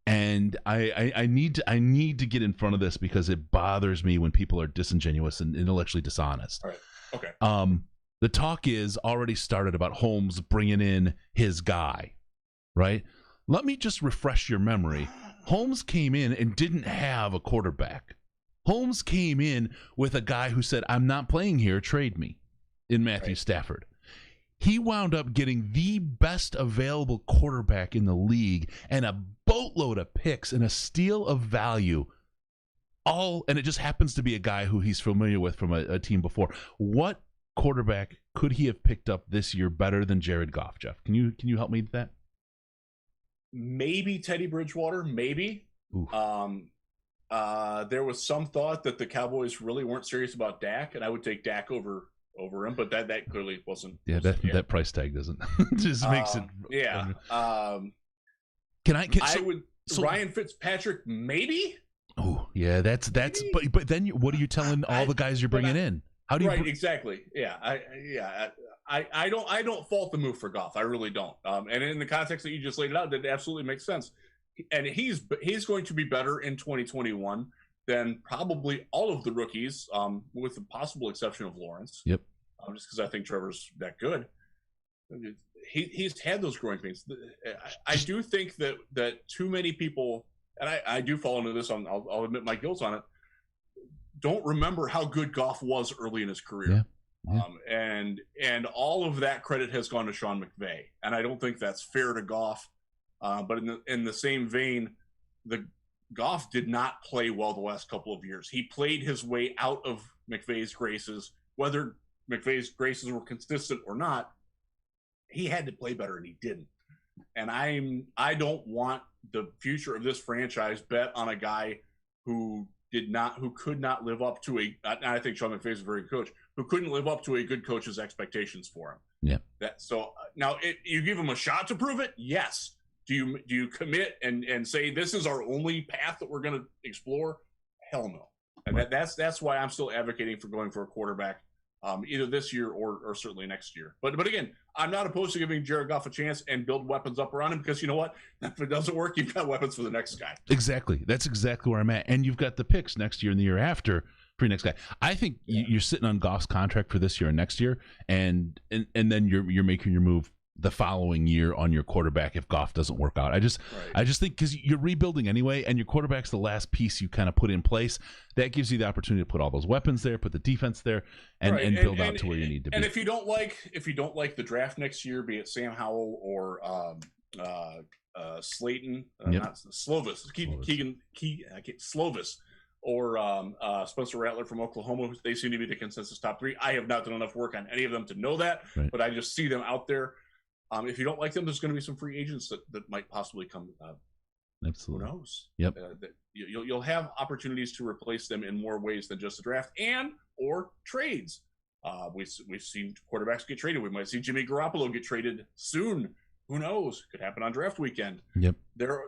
and I need to get in front of this because it bothers me when people are disingenuous and intellectually dishonest. All right. Okay. The talk is already started about Holmes bringing in his guy, right? Let me just refresh your memory. Holmes came in and didn't have a quarterback. Holmes came in with a guy who said, I'm not playing here, trade me, in Matthew Stafford. He wound up getting the best available quarterback in the league and a boatload of picks and a steal of value. And it just happens to be a guy who he's familiar with from a team before. What quarterback could he have picked up this year better than Jared Goff, Jeff? Can you help me with that? Maybe Teddy Bridgewater, maybe. There was some thought that the Cowboys really weren't serious about Dak, and I would take Dak over him, but that clearly wasn't. Yeah, that price tag doesn't just makes it. Yeah. Ryan Fitzpatrick, maybe. Oh yeah, that's. But then what are you telling all the guys you're bringing in? How do you exactly? Yeah, I don't fault the move for Goff. I really don't. And in the context that you just laid it out, that absolutely makes sense. And he's going to be better in 2021 than probably all of the rookies, with the possible exception of Lawrence. Yep. Just because I think Trevor's that good. He's had those growing pains. I do think that too many people, and I do fall into this. I'll admit my guilt on it. Don't remember how good Goff was early in his career. Yeah. And all of that credit has gone to Sean McVay. And I don't think that's fair to Goff. But in the same vein, the Goff did not play well the last couple of years. He played his way out of McVay's graces. Whether McVay's graces were consistent or not, he had to play better and he didn't. And I don't want the future of this franchise bet on a guy who could not live up to I think Sean McVay is a very good coach, who couldn't live up to a good coach's expectations for him. Yeah. So now you give him a shot to prove it? Yes. Do you commit and say this is our only path that we're going to explore? Hell no. And that's why I'm still advocating for going for a quarterback, either this year or certainly next year. But again, I'm not opposed to giving Jared Goff a chance and build weapons up around him because you know what? If it doesn't work, you've got weapons for the next guy. Exactly. That's exactly where I'm at. And you've got the picks next year and the year after for your next guy. I think you're sitting on Goff's contract for this year and next year, and then you're making your move the following year on your quarterback if Goff doesn't work out. I just think because you're rebuilding anyway, and your quarterback's the last piece you kind of put in place. That gives you the opportunity to put all those weapons there, put the defense there, and build out to where you need to be. And if you don't like the draft next year, be it Sam Howell or Slayton, not Slovis, Slovis, or Spencer Rattler from Oklahoma, they seem to be the consensus top 3. I have not done enough work on any of them to know that, but I just see them out there. If you don't like them, there's going to be some free agents that might possibly come Absolutely. Who knows? Yep. You'll have opportunities to replace them in more ways than just the draft and or trades. We've seen quarterbacks get traded. We might see Jimmy Garoppolo get traded soon. Who knows? Could happen on draft weekend. Yep. There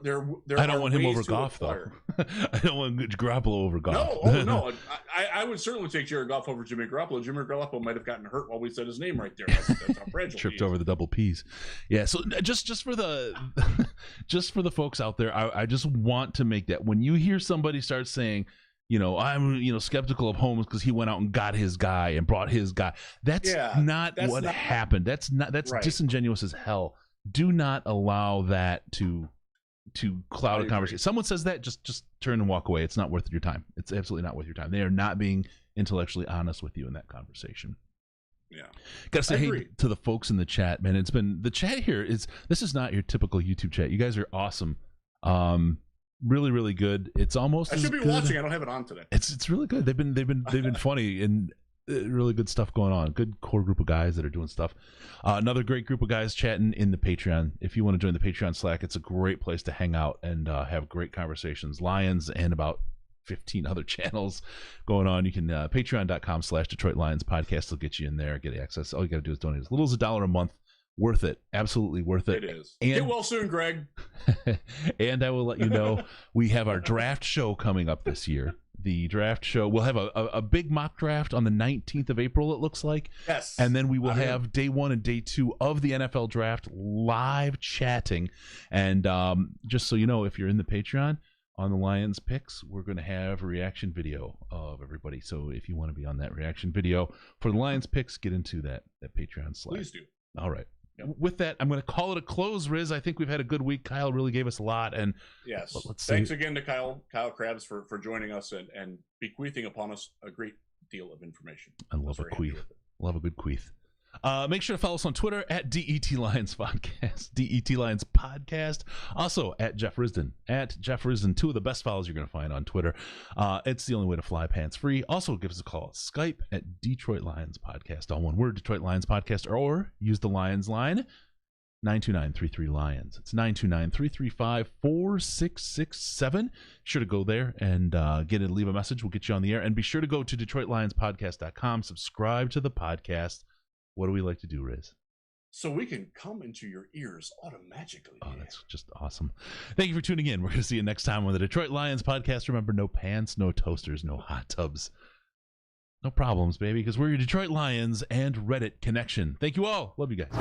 I don't want him over ways to Goff, acquire. though. I don't want Garoppolo over Goff. No. I would certainly take Jared Goff over Jimmy Garoppolo. Jimmy Garoppolo might have gotten hurt while we said his name right there. That's how fragile Tripped he is. over the double P's. Yeah. So just for the just for the folks out there, I just want to make that when you hear somebody start saying, I'm skeptical of Holmes because he went out and got his guy and brought his guy. That's not what happened. That's right. Disingenuous as hell. Do not allow that to cloud a conversation. Someone says that, just turn and walk away. It's not worth your time. It's absolutely not worth your time. They are not being intellectually honest with you in that conversation. Yeah. Gotta say hey to the folks in the chat, man. It's been the chat here this is not your typical YouTube chat. You guys are awesome. Really, really good. It's almost I should be watching. I don't have it on today. It's really good. They've been funny and really good stuff going on. Good core group of guys that are doing stuff. Another great group of guys chatting in the Patreon. If you want to join the Patreon Slack, it's a great place to hang out and have great conversations. Lions and about 15 other channels going on. You can patreon.com/Detroit Lions podcast will get you in there, get access. All you got to do is donate as little as $1 a month. Worth it. Absolutely worth it. It is. And, get well soon, Greg. And I will let you know we have our draft show coming up this year. The draft show, we'll have a big mock draft on the 19th of April, it looks like. Yes. And then we will have day 1 and day 2 of the NFL draft live chatting. And just so you know, if you're in the Patreon on the Lions picks, we're going to have a reaction video of everybody. So if you want to be on that reaction video for the Lions picks, get into that Patreon Slack. Please do. All right. With that, I'm going to call it a close, Riz. I think we've had a good week. Kyle really gave us a lot. And yes, thanks again to Kyle Krabs for joining us and bequeathing upon us a great deal of information. I love a queef. Love a good queef. Make sure to follow us on Twitter at DET Lions Podcast, DET Lions Podcast. Also at Jeff Risdon, two of the best follows you're going to find on Twitter. It's the only way to fly pants free. Also give us a call at Skype at Detroit Lions Podcast, all one word, Detroit Lions Podcast, or use the Lions line, 929-33-LIONS. It's 929-335-4667. Sure to go there and leave a message. We'll get you on the air. And be sure to go to DetroitLionsPodcast.com, subscribe to the podcast. What do we like to do, Riz? So we can come into your ears automatically. Oh, that's just awesome. Thank you for tuning in. We're going to see you next time on the Detroit Lions Podcast. Remember, no pants, no toasters, no hot tubs. No problems, baby, because we're your Detroit Lions and Reddit connection. Thank you all. Love you guys.